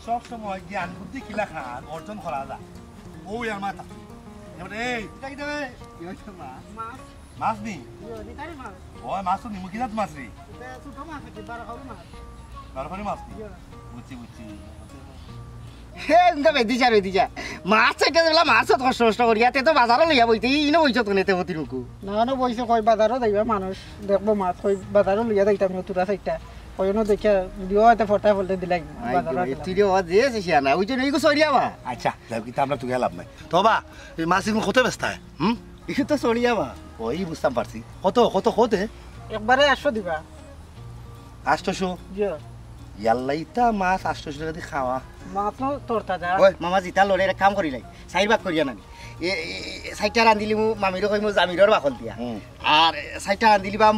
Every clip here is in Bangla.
সব সময় জ্ঞান বুদ্ধি কিলা খান অর্জন করা যায় ওই আর মাথা এবারে এই এটা কি দেবে কি হচ্ছে মাছ মাছ নি ওই মাছ তো নিমু কিনা মাছ রে ছোট মাছ আছে বারো মাছ বুঝছি বুঝছি হে ইন্দা বেদিছা মাছ এটা বলা মাছ কষ্ট কষ্ট করিয়া তে তো বাজারে লইয়া বইতে ইনো বইছ তো নেতে হতি রুকু না বইছে কই বাজারও যাইবা মানুষ দেখবো মাছ কই বাজারও লইয়া যাইতাম তুরা সাইটা কইনো দেখে ভিডিও এতে ফটা ফলতে দিলাই বাজারে তুই রে ও যে সিয়া না ওই জন্য ইগো সরিয়া বা আচ্ছা যাও কি আমরা তো গেলাম নাই তো বা এই মাছ ইগুলো কত ব্যস্ত হয় ইগো তো সরিয়া বা ওই বুঝতাম পারছি কত কত কতে একবারে 800 দিবা 800 জি ইয়াল্লাইতা মাছ 800 টাকা দিয়ে খাওয়া মাছ নো তোরতা যা ওই মামা জিতা লড়ে এক কাম করিলাই সাইড ভাগ করিয়া নানি সাইডটা রান্ধিলি মু মামিরও কই মু জামিরর বাকল দিয়া আর সাইডটা রান্ধিলি বা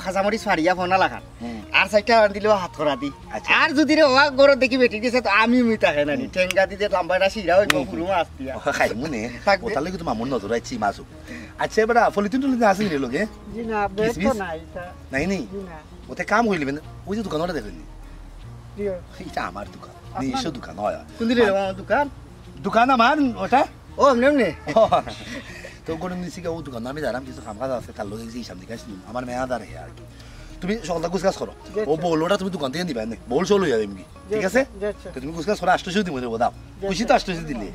খাজামরিচ ফাড়িয়া ফোনা লাগান আর সাইডটা রান্ধিলি হাত করা দি আর যদি রে ওয়া গরো দেখি বেটি দিছে তো আমি মিতা খাই নানি ঠেঙ্গা দিতে লাম্বাটা সিরা হই পুরো মাছ দিয়া খাই মুনে ওটা লাগি তো মামুন নজর আইছি মাছু আচ্ছা বেটা ফলিতিন টলিতে আসেনি রে লোকে জি না বেশ তো নাই তা নাই নি জি না ওতে কাম হইলিবেন ওই যে দোকানটা দেখেনি জি এটা আমার দোকান নিজস্ব দোকান হয় কোনদিন রে দোকান দোকান আমার ওটা ও এমনি তো কোনো নিচে ও দোকান আমি দাঁড়াম কিছু কাম কাজ আছে তার লোক হিসাব দিকে আসলাম আমার মেয়াদার আর কি তুমি সকালটা গুছগাছ করো ও বউলোটা তুমি দোকান থেকে নিবা বউল চলো যাবে এমনি ঠিক আছে তো তুমি গুছগাছ করো 800 দিব দেবো দাও খুশি তো 800 দিলে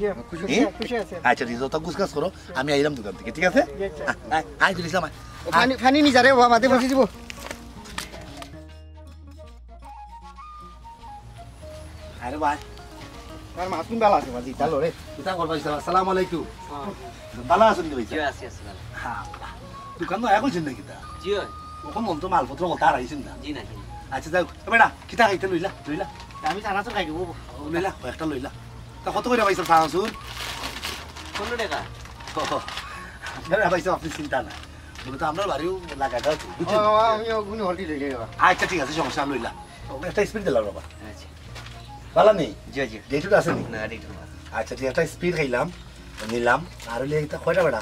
আচ্ছা রিজোটা গুছগাছ করো আমি আইলাম দোকান থেকে ঠিক আছে আই দিলাম ফানি নি যারে ও মাঝে বসে দিব আরে ভাই আর মাছ কোন বালা আছে বাজি চালো রে কিতা করবা আসসালামু আলাইকুম ভালো আছেন ভাই জি আছি আসসালাম হ্যাঁ দোকান না এখন চিন্তা কিতা জি ওখান মন তো মালপত্র কথা রাইছেন না জি না আচ্ছা যাও বেটা কিতা খাইতে লইলা আমি চানা তো খাই দেবো লইলা একটা লইলা তা কত করে পাইছো চানাচুর 15 টাকা আপনারা পাইছো আপনি চিন্তা না বলে তো আমরা বাড়িও লাগাটা আছে বুঝছেন আমি ওগুনি হলটি লইলে আচ্ছা ঠিক আছে সমস্যা লইলা একটা স্পিড দিলাম বাবা আচ্ছা ভালো নেই জি জি ডেটুটা আছে নি না ডেটু আচ্ছা ঠিক একটা স্পিড খাইলাম নিলাম আর হইলে এটা কয়টা বেটা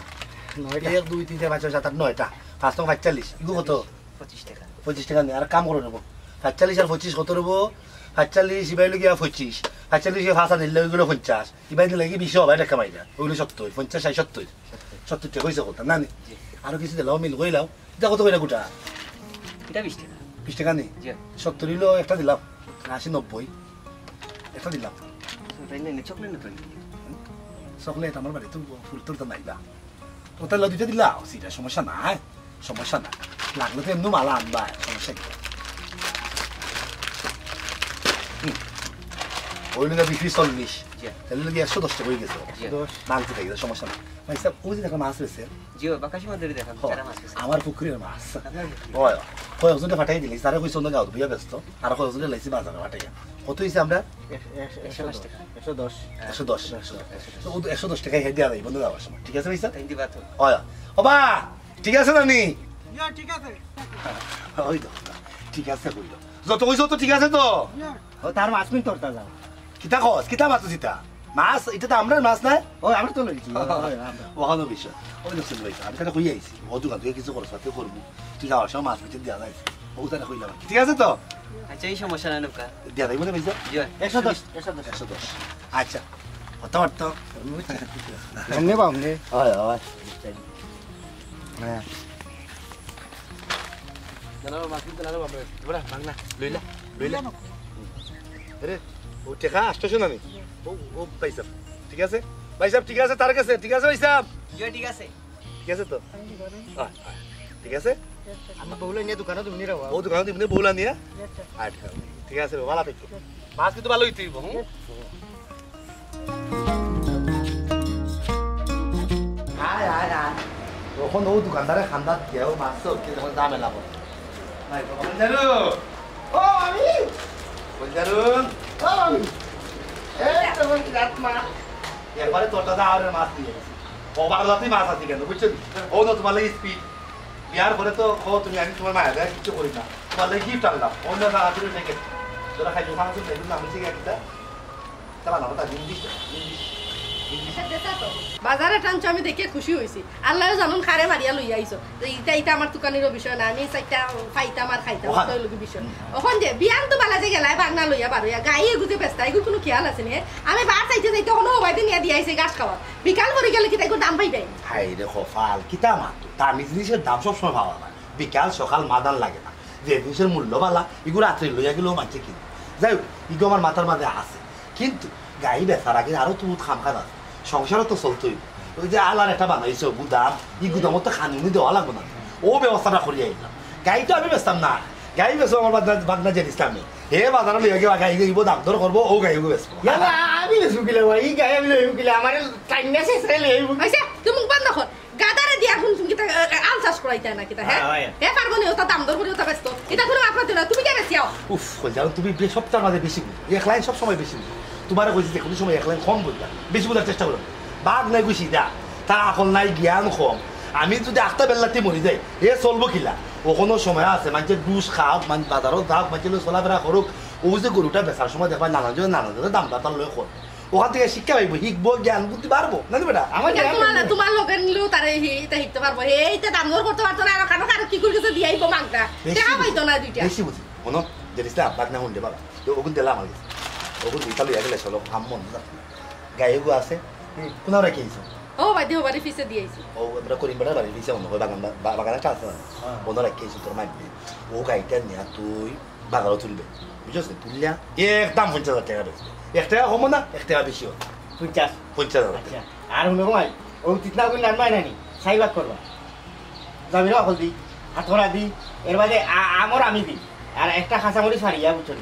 1 2 3 4 5 6 7 8 9টা 5 টাকা 45 ইগো কত 25 টাকা 25 টাকা নিয়ে আর কাম করে নেবো 45 আর 25 কত নেবো 45 ইবাই লগিয়া 25 45 এ ভাষা নিলে ওইগুলো 50 ইবাই দিলে কি 20 হবে টাকা মাইরা ওইগুলো 70 50 70 70 টাকা হইছে কত না নি আর কিছু দিলাও মিল কইলাও এটা কত কইরা গোটা এটা 20 টাকা 20 টাকা নি জি 70 হইলো একটা দিলাম 80 90 একটা দিলাম চকলেট আমার বাড়িতে ফুল তুলতে নাইবা ওটা লদিতে দিলা সেটা সমস্যা নাই লাগলে তো এমনি মালা আনবা সমস্যা কি ওই লোক বিক্রি 40 তাহলে লোক 110 টাকা হয়ে গেছে মাংস থেকে সমস্যা না ভাই সাহেব ওই যে দেখা মাছ রয়েছে জি বাকাশি মাদুরি দেখা চারা মাছ আমার পুকুরের মাছ ওই কয়েকজনে ফাটাই দিলি তারা কইছে অন্য গাঁও বিয়া ব্যস্ত আর কয়েকজনে লাইছি বাজারে ফাটাইয়া কত হয়েছে আমরা 110 110 টাকায় হেড দেওয়া যাই বন্ধু যাওয়ার সময় ঠিক আছে ভাই স্যার হিন্দি বাত ওই বাবা ঠিক আছে নানি ঠিক আছে ওই তো ঠিক আছে কইলো যত কইছো তো ঠিক আছে তো ও তার মাছ কোন তোরতা যাও কিতা কস কিতা মাছ জিতা মাছ এটা তো আমরার মাছ নাই ও আমরা তো লইছি ওখানে বিষয় ওই দেখছেন ভাই আমি তাহলে কই আইছি ও দোকান থেকে কিছু খরচ পাতি করবো তুই যাওয়ার সময় মাছ বেচে দেওয়া যাইছে ও তাহলে কইলাম ঠিক আছে তো আচ্ছা এই সমস্যা না নৌকা দেওয়া যাইব না ভাই জি 110 আচ্ছা কত অর্থ এমনি পাও নে হয় হ্যাঁ জানাবো মাছ কিনতে নাও বাবা বড়া বাংলা লইলা আরে ও টাকা 800 নানি ও পয়সা ঠিক আছে ভাই সাহেব ঠিক আছে তার কাছে ঠিক আছে ভাই সাহেব জি ঠিক আছে তো ঠিক আছে আমি বউলে নিয়ে দোকানে তুমি নিয়ে রাও ও দোকানে তুমি বউলা নিয়ে আচ্ছা ঠিক আছে ভালো থাকো মাছ কিন্তু ভালো হইতে হইব আয় তখন ও দোকানদারে খান্দাত কেউ মাছ তো কি তখন দামে লাভ ভাই বলজারু ও আমি বলজারু ও আমি এই তো বল রাত মা এবারে তোটা দা আর মাছ দিয়ে ও বাংলাতেই মাছ আছে কেন বুঝছেন ও না তোমার লাগি স্পিড বিয়ার পরে তো ও তুমি আমি তোমার মায়া দেয় কিছু করি না তোমার লাগি গিফট আনলাম অন্য না আসলে থেকে তোরা খাই দোকান আছে দেখুন আমি ঠিক একটা চালা না ওটা জিনিস বাজারে টানছো আমি দেখে খুশি হয়েছি আল্লাহ জানুন খারে মারিয়া লইয়া আইছো ইটা আমার দোকানের বিষয় না আমি চাইটা খাইতাম আর খাইতাম বিষয় ওখান যে বিয়ান তো বালা যে গেলাই বাগনা লইয়া বারোয়া গাই এগুতে পেস্তা এগুলো কোনো খেয়াল আছে নে আমি বার চাইতে যাইতে কোনো হবাইতে নিয়ে দিয়ে আইছে গাছ খাওয়া বিকাল করে গেলে কি তাই দাম পাই দেয় হাই রে খফাল কিতা মাত দামি জিনিসের দাম সবসময় ভাবা না বিকাল সকাল মাদান লাগে না যে জিনিসের মূল্য বালা এগুলো রাত্রে লইয়া গেলেও মানছে কিনে যাই হোক ইগো আমার মাথার মাঝে আছে কিন্তু গাই বেচার আগে আরো তো খামখান আছে সংসারও তো চলতোই ওই যে আলার একটা বানাইছো গুদাম ই গুদামত তো খানি দেওয়া লাগবো না ও ব্যবস্থাটা করিয়া আইলাম গাই তো আমি বেচতাম না গাই বেচো আমার বাগনা জেনিস আমি হে বাজারে লইয়া গিয়ে গাই গিয়ে দাম দর করবো ও গাই বেচবো আমি বেচবো কিলে ভাই এই গাই আমি লইব কিলে আমার টাইম না শেষ রে লইব আচ্ছা তুমি মুখ বন্ধ কর গাদারে দিয়া কোন তুমি কিতা আল চাষ করাইতে না কিতা হ্যাঁ হে পারবো নি ওটা দাম দর করে ওটা বেচতো এটা কোনো আপনার না তুমি কে বেচিয়াও উফ যাও তুমি সপ্তাহের মাঝে বেশি বুঝো এক লাইন সব সময় বেশি বুঝো তোমার কইছি যে কোনো সময় এক লাইন কম বুঝবা বেশি বোঝার চেষ্টা করো বাঘ নাই গুছি দা তার আকল নাই জ্ঞান কম আমি যদি আটটা বেলাতে মরি যাই এ চলবো কিলা ও কোনো সময় আছে মানুষের দুষ খাওক মানে বাজারত যাওক মানুষের চলাফেরা করুক ও যে গরুটা বেচার সময় দেখবা নানাজনে দাম দাম লই কর ওখান থেকে শিক্ষা পাইব শিখবো জ্ঞান বুদ্ধি পারবো না বেটা আমার তোমার লোকের নিলেও তারা এটা শিখতে পারবো এইটা দাম দর করতে পারতো না আর কারো কারো কি করে দিয়ে আইবো মাগটা দেখা পাইতো না দুইটা বেশি বুঝি মনো জিনিসটা বাঘ না শুনলে বাবা ওগুন দিলা আমার কাছে ওগুন দিতালো গেলে চলো আম মন গায়েগু আছে কোনাও রাখিয়েছো ও ভাই দেহ বাড়ি ফিসে দিয়েছি ও আমরা করিম বেড়া বাড়ি ফিসে অন্য বাগানে একটা আছে অন্য রাখিয়েছি তোর মাইবে ও গাইটা নিয়ে তুই বাগারও তুলবে বুঝছ তুললিয়া একদম 50,000 টাকা বেশি 1 টাকা কমো না 1 টাকা বেশি হবে 50,000 আর শুনে ভাই ও তিতনা করলে আনবাই নানি সাইবাক করবা জামিরা অকল দি হাতরা দি এর বাদে আমর আমি দি আর একটা খাঁচামরি ছাড়িয়া বুঝছো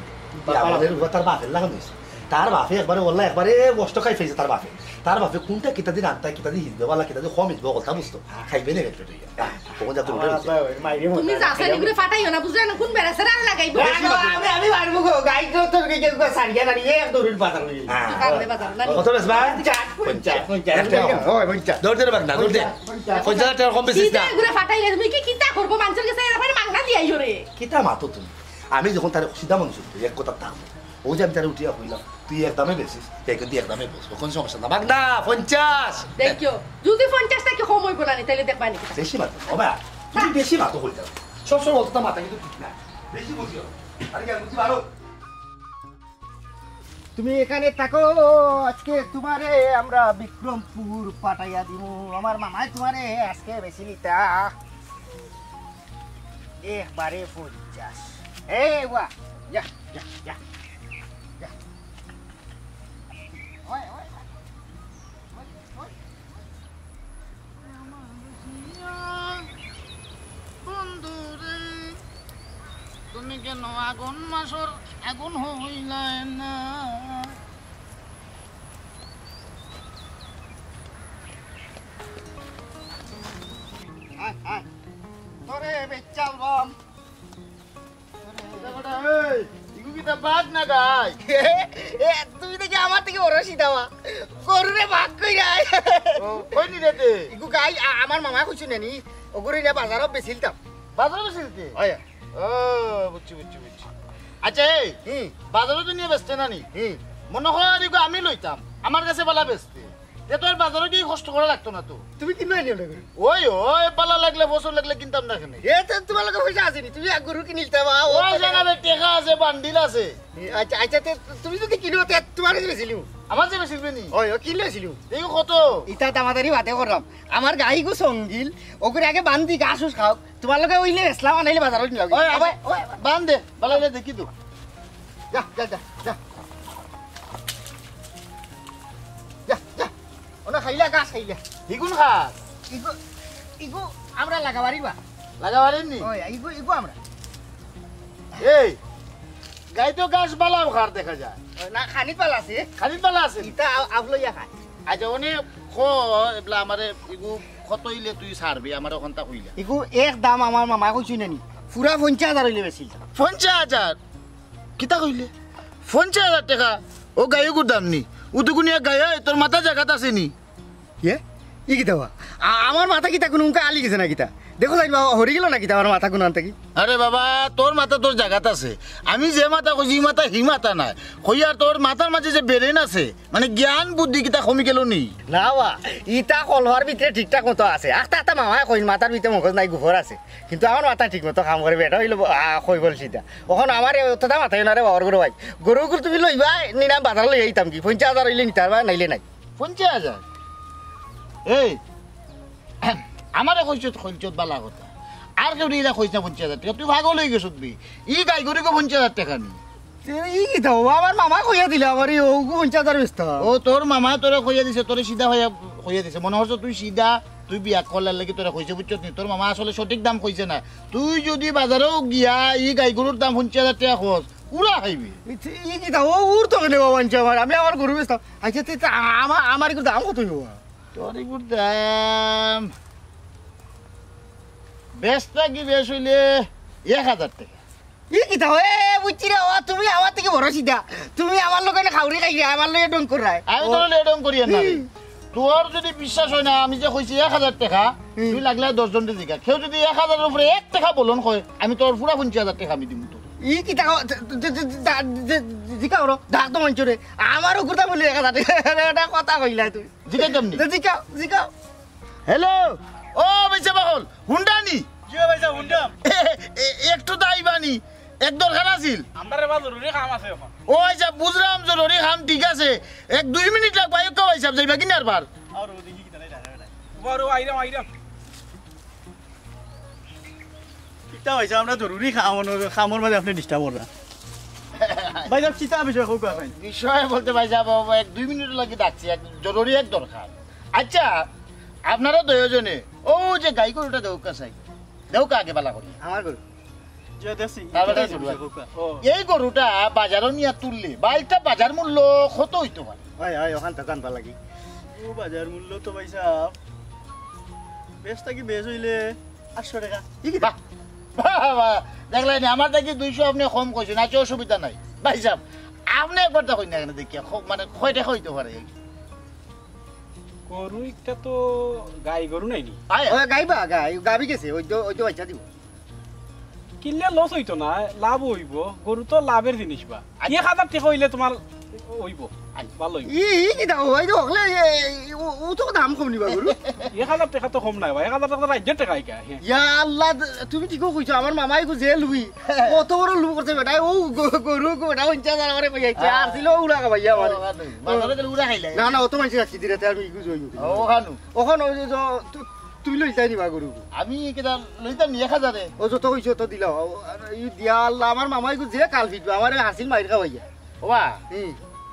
আমাদের তার বাপের লাগানো হয়েছে তার বাপে একবারে বললা একবারে কষ্ট খাই ফেলছে তার বাপে কোনটা কিতা দিন আনতা কিতা দিয়ে হিসবে বলা কিতা দিয়ে কম হিসবে কথা বুঝতো খাইবে না পেটে তখন যা তুমি জাসানি করে ফাটাইও না বুঝলে না কোন বেরাসে রান লাগাইবো আমি মারবো গো গাই তো তোর কে সারিয়া না এক দৌড়ির বাজার হই কত বেশ ভাই 50 ওই 50 দৌড় দে বাগনা দৌড় দে 50,000 টাকা কম বেশি না করে ফাটাইলে তুমি কি কিতা করব মানুষের কাছে এরকম মাগনা দি আইও রে কিতা মাতো তুমি আমি যখন তার সিধা মানুষ এক কথা দাম ও যে আমি তার উঠিয়া হইলাম তুই একদমে বেশিস তাই কিন্তু একদমে বসবো কোন সমস্যা না বাগনা 50 দেখিও যদি 50 টাকা কম হইব না তাহলে দেখবা নি বেশি মাতো বাবা তুমি বেশি মাতো হই যাও সবসময় অতটা মাথা কিন্তু ঠিক না বেশি বুঝিও আরে কেন বুঝি ভালো তুমি এখানে থাকো আজকে তোমারে আমরা বিক্রমপুর পাঠাইয়া দিব আমার মামাই তোমারে আজকে বেশি নিতা একবারে 50 এই ওয়া যা যা যা যা ওই ওই বন্ধুরে তুমি কেন আগুন মাসর আগুন হইলাই না তোরে বেচাল বম তুমি দেখি আমার থেকে ওরা সিধাওয়া গরুরে ভাগ কই রাই কইনি রে ইগু গাই আমার মামা কইছো নানি ওগরে না বাজারত বেচিলতাম বাজারে বেশি হয় ও বুঝছি আচ্ছা এই বাজারে তো নিয়ে বেচতে নানি মনে হয় আমি লইতাম আমার কাছে বালা বেচতে তোর বাজারে কি কষ্ট করা লাগতো না তো তুমি কিনবে নিও না ওই বালা লাগলে বছর লাগলে কিনতাম না কেন তোমার লগে পয়সা আছে নি তুমি এক গরু কিনিলতাম ওই জানাবে টেকা আছে বান্ডিল আছে আচ্ছা আচ্ছা তুমি যদি কিনো তে তোমার কাছে বেচিলিও আমার যে বেশি নি ওই কিনলে ছিলিও এই কত ইটা দামাদারি বাতে করলাম আমার গাই গো সঙ্গিল ওগরে আগে বান্ধি গাছুস খাও তোমার লগে ওইলে বেচলাম আনাইলে বাজারত নিলাম ওই বান দে বালা দেখি তো যা যা যা যা যা যা ওনা খাইলা গাছ খাইলা হিগুন খাস ইগো ইগো আমরা লাগাবারি বা লাগাবারেন নি ওই ইগো আমরা এই গাই তো গাছ বালাও খার দেখা যায় না খানিত পালা আছে খানিত বালা আছে ইটা আফলইয়া খায় আজ অনেক এবলা আমারে ইগু কতইলে তুই ছাড়বি আমার ওখানটা কইলা ইগো এক দাম আমার মামা কইছি নানি পুরা 50,000 হইলে বেশি 50,000 কিতা কইলে 50,000 টাকা ও গায়গুর দাম নি উদুগুনিয়া গায় তোর মাথা জায়গাত আছে নি ই কি দেওয়া আমার মাথা কিতা কোনো উনকা আলি গেছে না কিতা দেখো যাইবা হরি গেল নাকি আমার মাথা কোন থেকে আরে বাবা তোর মাথা তোর জায়গাত আছে আমি যে মাথা কইছি ই মাথা হি মাথা নাই কইয়ার তোর মাথার মাঝে যে ব্রেন আছে মানে জ্ঞান বুদ্ধি কিটা কমি গেল নি না বা ইটা কলহর ভিতরে ঠিকঠাক মতো আছে আস্তে মামায় কইন মাথার ভিতরে মুখত নাই গুহর আছে কিন্তু আমার মাথা ঠিক মতো কাম করে বেটা হইলো কই বল সিধা এখন আমার অতটা মাথায় না রে বাবার গরু ভাই গরু তুমি লইবা নিলাম বাজার লই আইতাম কি 50,000 হইলে নিতার বা নাইলে নাই 50,000 এই আমারে কইছ খঞ্চত বালা কথা আর কেউ দিলা কইছ না 50,000 টাকা তুই ভাগল হয়ে গেছ তুই ই গাই গরুকে 50,000 টাকা নি ই কি দাও আমার মামা কইয়া দিলে আমার ও 50,000 ব্যস্ত ও তোর মামা তোরে কইয়া দিছে তোরে সিধা হইয়া কইয়া দিছে মনে হচ্ছে তুই সিধা তুই বিয়া করলার লাগি তোরা কইছে বুঝছ নি তোর মামা আসলে সঠিক দাম কইছে না তুই যদি বাজারেও গিয়া ই গাই গরুর দাম 50,000 টাকা খোঁজ উড়া খাইবি ই কি দাও উর তো গেলে বাবা আমার আমি আমার গরু ব্যস্ত আচ্ছা আমার একটু দাম কত হইব তোর একটু দাম বেশটা কি বেশ হইলে 1,000 টাকা ই কি দাও বুঝছি রে ও তুমি আমার থেকে বড় সিধা তুমি আমার লোক খাউরি খাইয়া আমার লোক ডং করাই আমি তোর লেডং করিয়া না তোর যদি বিশ্বাস হয় না আমি যে কইছি 1,000 টাকা তুই লাগলে 10 জন দিকা কেউ যদি 1,000 এর উপরে 1 টাকা বলন কয় আমি তোর পুরা 50,000 টাকা আমি দিমু তোর ই কি দাও জিকাও রে ডাক তো মঞ্চরে আমার উকুরটা বলি 1,000 টাকা এটা কথা কইলা তুই জিকাই কেমনি জিকাও হ্যালো ও বেচা বাহল হুন্ডানি কি ভাইসা হুন্ডাম একটু দাইবানি এক দরকার আছিল আমারে বা জরুরি কাম আছে এখন ও আইসা বুঝলাম জরুরি কাম ঠিক আছে 1-2 মিনিট লাগবে কেউ আইসা যাইবা কিনার বার আর দেখি কি তাই বড় আইরাম কিটা ভাইসা আমরা জরুরি কামর মাঝে আপনি ডিস্টার্ব করা ভাইসা কিটা বিষয় হোক আপনি বিষয় বলতে ভাই যাব 1-2 মিনিট লাগি ডাকছি জরুরি এক দরকার আচ্ছা আপনারা দুইজনে ও যে গাই গরুটা দেউকা চাই দেউকা আগে বালা করি আমার গরু যে দেখছি এই গরুটা বাজারও নিয়ে তুললে বা একটা বাজার মূল্য কত হইতে পারে হয় ওখান তো জানবা লাগি ও বাজার মূল্য তো ভাইসা বেশটা কি বেশ হইলে 800 টাকা বাহ বাহ দেখলেন আমার দেখি 200 আপনি কম কইছেন আচ্ছা অসুবিধা নাই ভাই সাহেব আপনি একবার দেখুন না কেন দেখি মানে কয় টাকা হইতে পারে গরু একটা তো গাই গরু নাই নি গাইবা গাবি গেছে ওই তো বাচ্চা দিব কিনলে লস হইতো না লাভ হইব গরু তো লাভের জিনিস বা 1,000 টাকা হইলে তোমার হইব ভালো হইব ই কি দাও ওই তো হলে ও তো দাম কম নিবা গরু 1,000 টাকা তো কম নাই ভাই 1,000 টাকা রাজ্যের টাকা আইকা ইয়া আল্লাহ তুমি কি কইছো আমার মামাই কো জেল লুই কত বড় লু করতে বেটা ও গরু কোটা 50,000 করে কইছে আর দিল উড়া ভাইয়া আমার বাজারে গেলে উড়া খাইলে না অত মাইছে রাখছি দিরাতে আমি কি কইছো ও খানু ওখানে ওই তুমি লই যাই নিবা গরু আমি কেদা লইতাম 1,000 ও যত কইছো তো দিলাও ই দিয়া আল্লাহ আমার মামাই কো যে কাল ফিটবা আমার হাসিল মাইর খাওয়াইয়া ওবা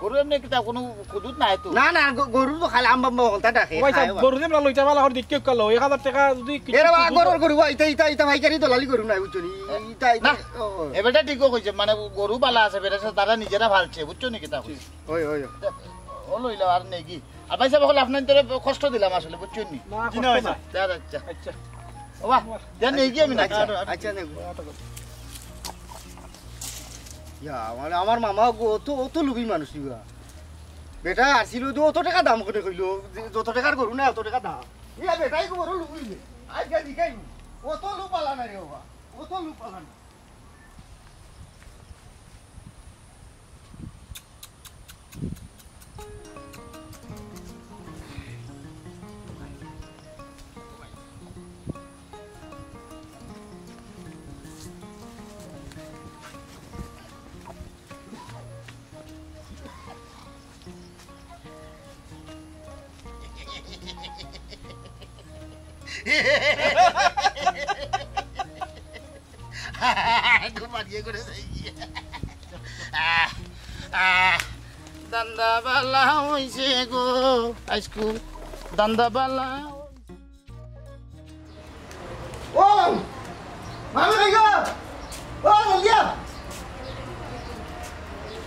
গরু এমনি কিতা কোনো কুদুত নাই তো না গরু তো খালি আম্বাম্বা হলতা ডাকে ভাইসা গরু যে আমরা লইতা বালা হর দেখকে কল 1,000 টাকা যদি এরা গরু ইতা ভাইকারি দলালি গরু নাই বুঝছো নি ইতা এবারটা ঠিকও কইছে মানে গরু বালা আছে বেটা তারা নিজেরা ভালছে বুঝছো নি কিতা কইছে ওই ও লইলা আর নেই কি আর ভাই সাহেব হল আপনার তোরে কষ্ট দিলাম আসলে বুঝছো নি না ভাইসা আচ্ছা আচ্ছা ওবা দেন নেই কি আমি না আচ্ছা নে ইয়া আমার মামা অত লুবি মানুষ ইয়া বেটা আসিল তো অত টাকা দাম করে কইলো যত টাকার গরু না অত টাকা দাম ইয়া বেটাই কো বড় লুবি আজকে দিকাই অত লুপালা না রে বাবা অত লুপালা না দান্দা বালা হইছে গো আইসকু দান্দা বালা ও মামা নাই গো ও বলিয়া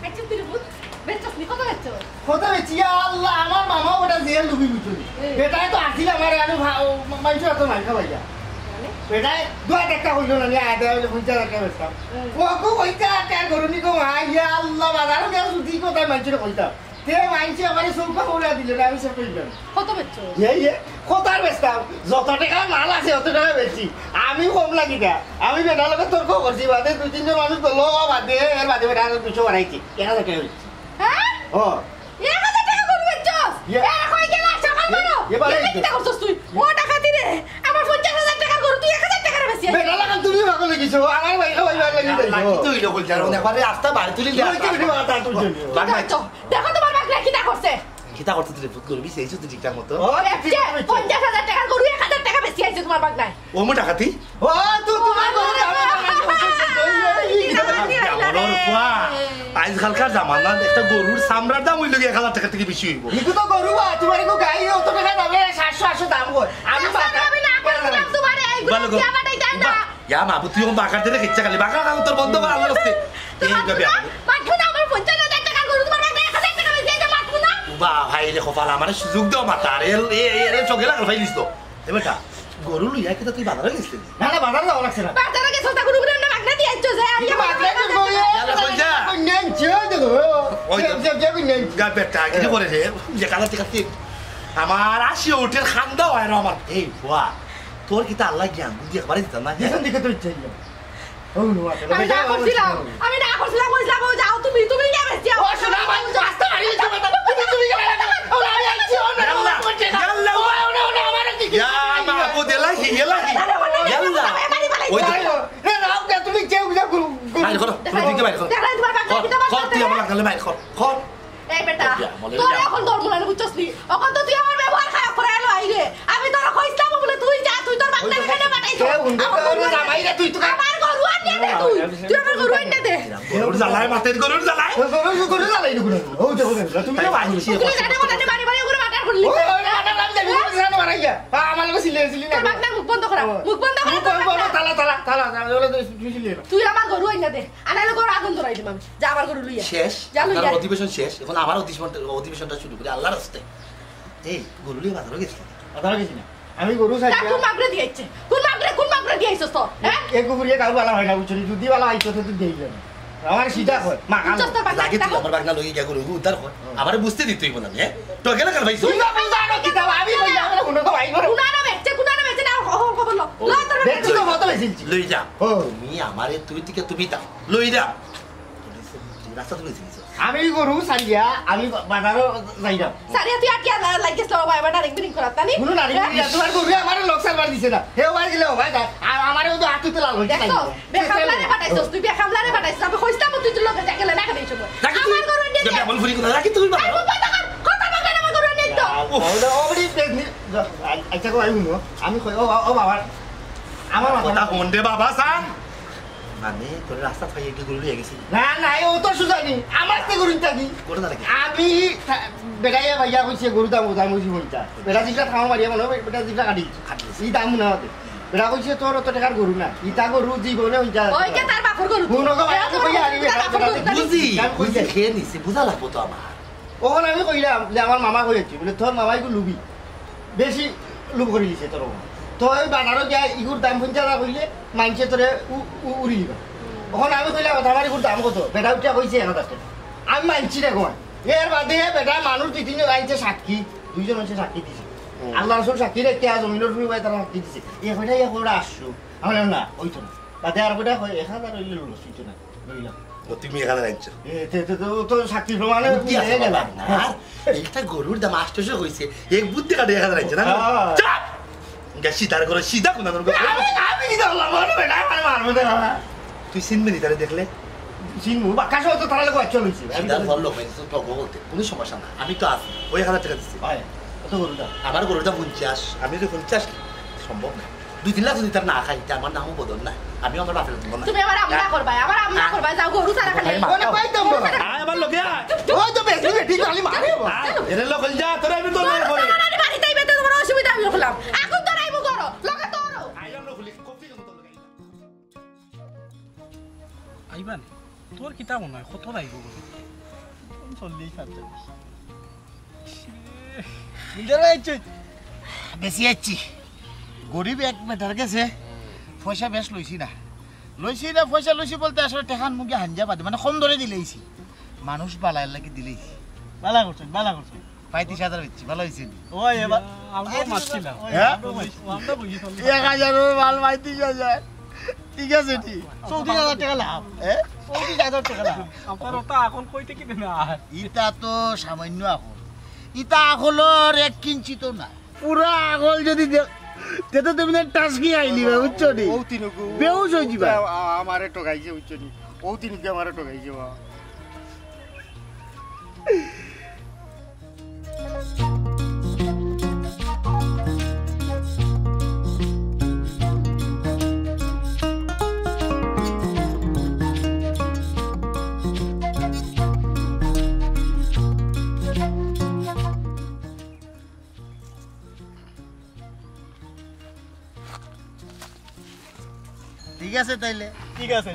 আচ্ছা তুই বুঝ বেচছ নি কত বেচছ কত বেচিয়া আল্লাহ আমার মামা ওটা জেল লুবি বুঝছো বেটাই তো আসিল আমার আমি মাইছো তো নাই খাওয়াইয়া বেটাই দুয়া টাকা হইলো না নিয়া আদা হইলো 50,000 টাকা বেচতাম ও কো কইতা টাকা গরুনি কো ইয়া আল্লাহ বাজারে গেল সুদি কোথায় মাইছো কইতা তে মাইনছে আমারে চৌকা উড়া দিলে না আমি সব কইলাম কত বেচছো এই কোথার বেচতাম যত টাকা মাল আছে অত টাকা বেচি আমি কম লাগি না আমি বেটার লগে তর্ক করছি বাদে 2-3 জন মানুষ বললো বাদে এর বাদে বেটা 200 বাড়াইছি 1000 টাকা বেচছি হ্যাঁ ও 1000 টাকা গরু বেচছস এরা কই গেল সকাল বলো এবারে কি করছস তুই ও টাকা দিরে আমার 50000 টাকা গরু তুই 1000 টাকা বেচি বেটা লাগা তুমি ভাগ লাগিছো আমার ভাই খাওয়াই লাগি লাগি তো হইলো বল জানো একবারে রাস্তা বাড়ি তুলি তুই কি ভিডিও বাতা তুই দেখো তোমার বাগলা কিটা করছে কিতা করতে তুই ফুট করবি সেইছো তুই ঠিকঠাক মতো ও 50000 টাকা গরু 1000 টাকা বেচি আইছে তোমার বাগলায় ও মো টাকাতি ও তুই তোমার ঘরে আজকালকার জামানা একটা গরুর চামড়ার দাম হইল 1000 টাকা থেকে বেশি হইব ইকু তো গরু তোমার ইকু গাই অত টাকা দামে 700 দাম কই আমি আমি না করলাম তোমারে এইগুলো কি আমারই দাম না ইয়া মাবু তুই বাকার দিলে কিচ্ছা খালি বাকার কাম তোর বন্ধ কর আল্লাহর রাস্তে এই গবে মাঠু না আমার 50000 টাকা গরু তোমার বাগলায় 1000 টাকা বেচি আইছে মাঠু না বা ভাই রে খফাল আমার সুযোগ দাও মাতার এর চোখে লাগল ফাইলিস তো এ বেটা গরু লইয়া কি তুই বাজারে গেছিস না না বাজার যাওয়া লাগছে না বাজারে গেছ তা গরু গুলো না বাগলা দি আইছো যে আর বেটা কি করে রে যে কালা থেকে আমার আসি ওঠের খান্দা হয় না আমার এই বুয়া তোর কি তা আল্লাহ জ্ঞান বুদ্ধি একবারে দিতাম না যেখান থেকে তুই চাই আমি না করছিলাম কইছিলাম ও যাও তুমি কে বেচি ও শোনা ভাই রাস্তা মারি তুমি আমি আইছি ইয়াল্লা আমার কি ইয়া মা আপু দেলাহি ইয়াল্লা ওই দেখ রে রাও কে তুমি কেউ যা করু বাইরে করো তুই কি বাইরে করো দেখলা তোমার বাগলা কিটা কর তুই আমার গালে বাইরে কর এই বেটা তোর এখন তোর মনে বুঝছস নি এখন তো তুই আমার ব্যবহার খারাপ করে এলো আইরে আমি তোর কইছিলাম বলে তুই যা তুই তোর বাগলা কেন পাঠাইছো তুই তো আমার গরু আনতে দে তুই আমার গরু আনতে দে গরুর জ্বালায় মাথায় গরুর জ্বালায় গরু জ্বালাই না ও দেখো তুমি তো ভাই তুই জানে বলে বাড়ি বাড়ি করে মাটার করলি ও আটা আমি জানি জানো মারাইয়া আমার লগে সিলি না তোর বাগলা মুখ বন্ধ করা তালা তুই আমার গরু আইনা দে আনাইলে গরু আগুন ধরাই দিম আমি যা আমার গরু লইয়া শেষ যা লইয়া আপনার অধিবেশন শেষ এখন আমার অধিবেশনটা শুরু করি আল্লাহর রাস্তে এই গরু লিয়ে বাজারে গেছিল বাজারে গেছি না আমি গরু চাই কোন মাগরে দিয়েছে কোন মাগরে দিয়েছস তো হ্যাঁ এক গুরিয়ে কাউ বালা হয় না বুঝলি যদি বালা আইতো তো দেই যাবে আমার সিধা কই মা লাগে তুই আমার বাগনা লইয়া গিয়া গরু উদ্ধার কর আমারে বুঝতে দিতেই বল আমি তো গেল কাল ভাই তুই না বুঝানো কি দাও আমি কই যাবে না কোনো তো ভাই করে কুনারা বেচছে না খবর লো ল তোর দেখছো তো মত বেশিছি লই যা ও তুমি আমারে তুই থেকে তুমি দাও লই যা রাস্তা তুই দিছিস আমি গরু সারিয়া আমি বাজারও যাই না সারিয়া তুই আটকে লাগিস লো ভাই বাটা রেকবিং করাত তানি কোনো নারী তোমার গরু আমার লোকসান বার দিছে না হে ওবার গেলে ভাই আর আমারে তো আটুতে লাল হইছে দেখো বেখামলারে পাঠাইছস তুই বেখামলারে পাঠাইছস আমি কইছলাম তুই তোর লগে যাকে না কাটাইছ আমার গরু নিয়ে যে বল ফুরি কথা রাখি তুই বাবা কথা বলতে আমার গরু নিয়ে তো ওবড়ি আচ্ছা কই আমি কই ও বাবা আমার কথা কোন দে বাবা সান মানে তোর রাস্তা পাইয়ে কি গরু লিয়ে গেছিস না না ও তো সুজানি আমার তে গরু থাকি কোন না নাকি আমি বেটাইয়া ভাইয়া কইছে গরু দাম বুঝি বলতা বেটা জিটা খাওয়া মারিয়া মনে বেটা জিটা কাটি ই দাম না হতে বেটা কইছে তোর অত টাকার গরু না ইটা গরু জীবনে হইতা ওই যে তার বাপর গরু গুণকে ভাইয়া কইয়া আনি বুঝি বুঝি খেয়ে নিছে বুঝা লাগবো তো আমার ওখানে আমি কইলাম যে আমার মামা কইছি বলে তোর মামাই গো লুবি বেশি লুব করে দিছে তোর তো ওই বাজারও যা ইগুর দাম 50 কইলে মানছে তোরে উড়ি দিবা ওখানে আমি কইলাম আমার ইগুর দাম কত বেটা উঠা কইছে 1000 টাকা আমি মানছি রে কোন এর বাদে বেটা মানুষ 2-3 জন আইছে সাক্ষী 2 জন হচ্ছে সাক্ষী দিছে আল্লাহ রাসূল সাক্ষী রে কিয়া জমিনের উপরে তারা সাক্ষী দিছে এই কইটা ইয়া কইরা আসছো আমি না ওইতো না বাদে আর কইটা কই 1000 হইলে লইছো না লইলাম তুমি এখানে রাখছো তো সাক্ষী প্রমাণে কি আছে বাবা না একটা গরুর দাম 800 হইছে এক বুদ্ধি কাটে এখানে রাখছে না চাপ গাছি তার করে সিধা কোন ধরনের আমি কি দাও মারবো বেটা মানে মারবো না তুই সিনবে নি তারে দেখলে সিনমু বাকাশ তো তারা লোক আচ্ছা লইছে আমি সিধা ভালো লোক হইছে তো বলতে কোনো সমস্যা না আমি তো আছি ওই 1000 টাকা দিছি ভাই কত গরুটা আমার গরুর দাম 50 আমি তো 50 সম্ভব না 2-3 লাখ যদি তার না খাই আমার নামও বদল না আমি আমার বাপের দিব না তুমি আমার আম্মা করবা যাও গরু সারা খালি কোনে পাইতাম না আয় আমার লোকে আয় ওই তো বেশি বেটি খালি মারবো এরে লোক যা তোরা আমি তো না করে আরে বাড়িতেই বেতে তোমার অসুবিধা আমি হলাম এখন তো রাইবো করো লগে তোরও আইলাম লোক কফি কত লোক আইবান তোর কিতা মনে হয় কত রাইব 40-45 বেশি আছি গরিব এক বেটার গেছে পয়সা বেশ লইছি না পয়সা লইছি বলতে আসলে টেকান মুখে হাঞ্জা পাতে মানে কম ধরে দিলেইছি মানুষ বালায় লাগে দিলেইছি ভালো করছেন 35,000 বেচছি ভালো হয়েছে ওই এবার আমরাও মারছিলাম হ্যাঁ? আমরা বুঝি চলছি 1,000 মাল 35,000 ঠিক আছে ঠিক 34,000 টাকা লাভ 34,000 টাকা লাভ আপনার ওটা এখন কইতে কি না ইটা তো সামান্য আকল ইটা আকলের 1 কিঞ্চি তো না পুরা আকল যদি তেতো তুমি টাচ কি আইলি বুঝছো নি ও তিনকু বেউস হই যাবা আমারে টকাইছে বুঝছো নি ও তিনকু আমারে টকাইছে বা ঠিক আছে তাইলে ঠিক আছে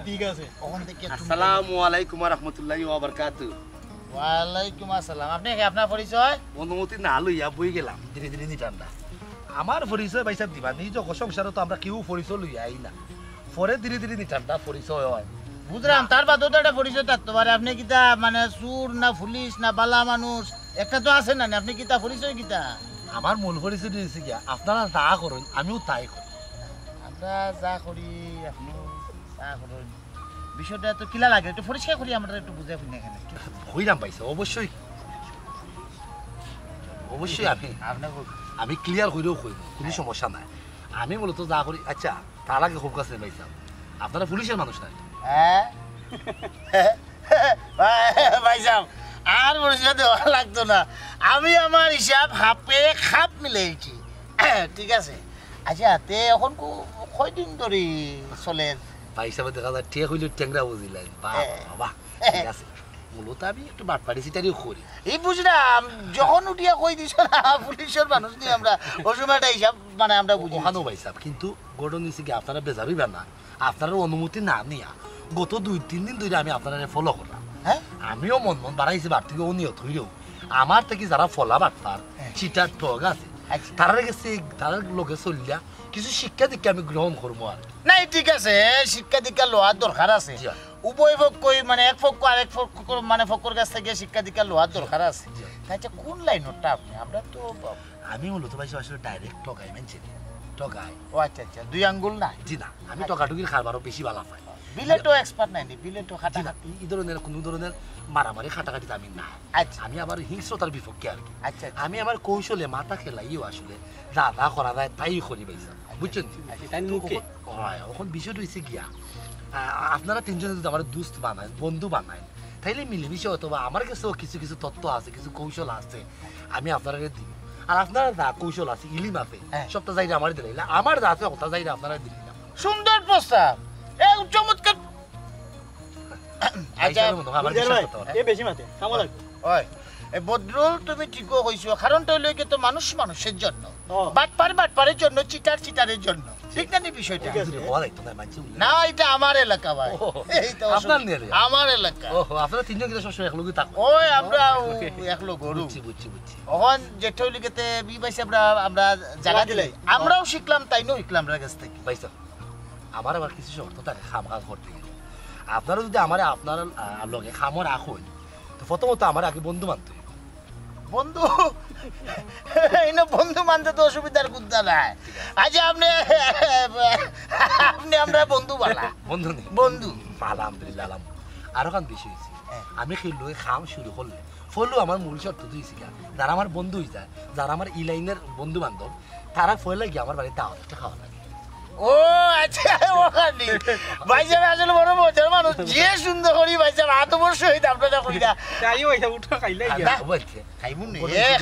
ওখান থেকে আসসালামু আলাইকুম ওয়া রাহমাতুল্লাহি ওয়া বারাকাতুহু ওয়ালাইকুম আসসালাম আপনি কি আপনার পরিচয় অনুমতি না লইয়া বই গেলাম ধীরে ধীরে নিটান্ডা আমার পরিচয় ভাইসাব দিবা নিজ সংসারে তো আমরা কেউ পরিচয় লইয়া আই না পরে ধীরে ধীরে নিটান্ডা পরিচয় হয় বুঝলাম তার বাদেও তো একটা পরিচয় থাকতে পারে আপনি কিতা মানে চুর না পুলিশ না বালা মানুষ একটা তো আছে না আপনি কিতা পরিচয় কিতা আমার মূল পরিচয় দিয়েছে কি আপনারা যা করেন আমিও তাই করি আমরা যা করি আপনি যা করেন বিষয়টা তো কিলা লাগে একটু পরিষ্কার করি আমরা একটু বুঝে ফিনি এখানে হইলাম পাইছে অবশ্যই অবশ্যই আপনার আমি ক্লিয়ার হইলেও কইব কোনো সমস্যা নাই আমি মূলত যা করি আচ্ছা তার আগে খুব কাছে পাইছিলাম আপনারা পুলিশের মানুষ নাই হ্যাঁ ভাই সাহেব আর পরিচয় দেওয়া লাগতো না আমি আমার হিসাব হাফে খাপ মিলেছি ঠিক আছে আচ্ছা তে এখন কয়দিন ধরে চলে ভাই হিসাবে দেখা যায় ঠিক হইলে ট্যাংরা বুঝিলেন বাবা ঠিক আছে মূলত আমি একটু বাটপাড়ি সিটারিও করি এই বুঝলাম যখন উঠিয়া কই দিছ না পুলিশের মানুষ নিয়ে আমরা অসুবিধাটা হিসাব মানে আমরা বুঝি ওখানেও ভাই সাহেব কিন্তু গঠন নিয়েছি কি আপনারা বেজাবিবেন না আপনার অনুমতি না নিয়া গত 2-3 দিন ধরে আমি আপনারা ফলো করলাম হ্যাঁ আমিও মন বাড়াইছি বার থেকে অনিয়ত হইলেও আমার থেকে যারা ফলা বাটপার সেটার ঠগ আছে তারা গেছে তারা লোকে চলিয়া কিছু শিক্ষা দীক্ষা আমি গ্রহণ করবো আর নাই ঠিক আছে শিক্ষা দীক্ষা লোয়ার দরকার আছে উভয় পক্ষই মানে এক পক্ষ আর এক পক্ষ মানে পক্ষর কাছ থেকে শিক্ষা দীক্ষা লোয়ার দরকার আছে আচ্ছা কোন লাইনটা আপনি আমরা তো আমি মূলত ভাই আসলে ডাইরেক্ট ঠকাই মানছি ঠকাই ও আচ্ছা আচ্ছা 2 আঙ্গুল না জি না আমি টকাটুকির খাবারও বেশি ভালো পাই বিলেটও এক্সপার্ট নাই বিলেটও খাটা এই ধরনের কোনো ধরনের মারামারি খাটাখাটিতে আমি না আচ্ছা আমি আবার হিংস্রতার বিপক্ষে আর কি আচ্ছা আমি আমার কৌশলে মাথা খেলাইও আসলে যা যা করা যায় তাই করি ভাইসা বুঝছেন হয় এখন বিষয়টা হয়েছে গিয়া আপনারা তিনজনে যদি আমার দুস্থ বানায় বন্ধু বানায় তাইলে মিলেমিশে অথবা আমার কাছেও কিছু কিছু তত্ত্ব আছে কিছু কৌশল আছে আমি আপনারা দিই আর আপনারা যা কৌশল আছে ইলিম আছে সবটা যাইলে আমার দিলাইলা আমার যা আছে ওটা যাইলে আপনারা দিলাম সুন্দর প্রস্তাব এ চমৎকার আচ্ছা এ বেশি মাতে কামো লাগবে ওই এ বদরুল তুমি ঠিকও কইছো কারণটা হইলো কি তো মানুষ মানুষের জন্য বাটপারের জন্য চিটারের জন্য ঠিক না বিষয়টা না এটা আমার এলাকা ভাই এই তো আপনার আমার এলাকা ও আপনারা তিনজন কিন্তু সবসময় একলগে থাকো ওই আমরা একলো গরু বুঝছি ওখান যেটা হইলো গেতে বিবাইছে আমরা জায়গা দিলাই আমরাও শিখলাম তাই নয় শিখলাম রা কাছ থেকে ভাইসা আমার আবার কিছু শর্ত থাকে খামকাজ করতে গেলে আপনারা যদি আমার আপনার লগে খামো রাখুন তো প্রথমত আমার আগে বন্ধু মানতে বন্ধু এই না বন্ধু মানতে তো অসুবিধার কুদ্দা নাই আচ্ছা আপনি আমরা বন্ধু বালা বন্ধু নেই বন্ধু আলহামদুলিল্লাহ আরো কান বেশি হয়েছে আমি খেললো খাম শুরু করলে ফললো আমার মূল শর্ত তো হয়েছে যারা আমার বন্ধু হয়ে যায় যারা আমার ই লাইনের বন্ধু বান্ধব তারা ফলে গিয়ে আমার বাড়িতে দাওয়াতটা খাওয়া লাগে ও আচ্ছা ওখানে ভাইজান আসলে বড় মজার মানুষ যে সুন্দর করি ভাইজান আত্মবর্ষ হইতে আপনারা কইরা তাই ওইটা উঠো খাইলে বলছে খাইবুন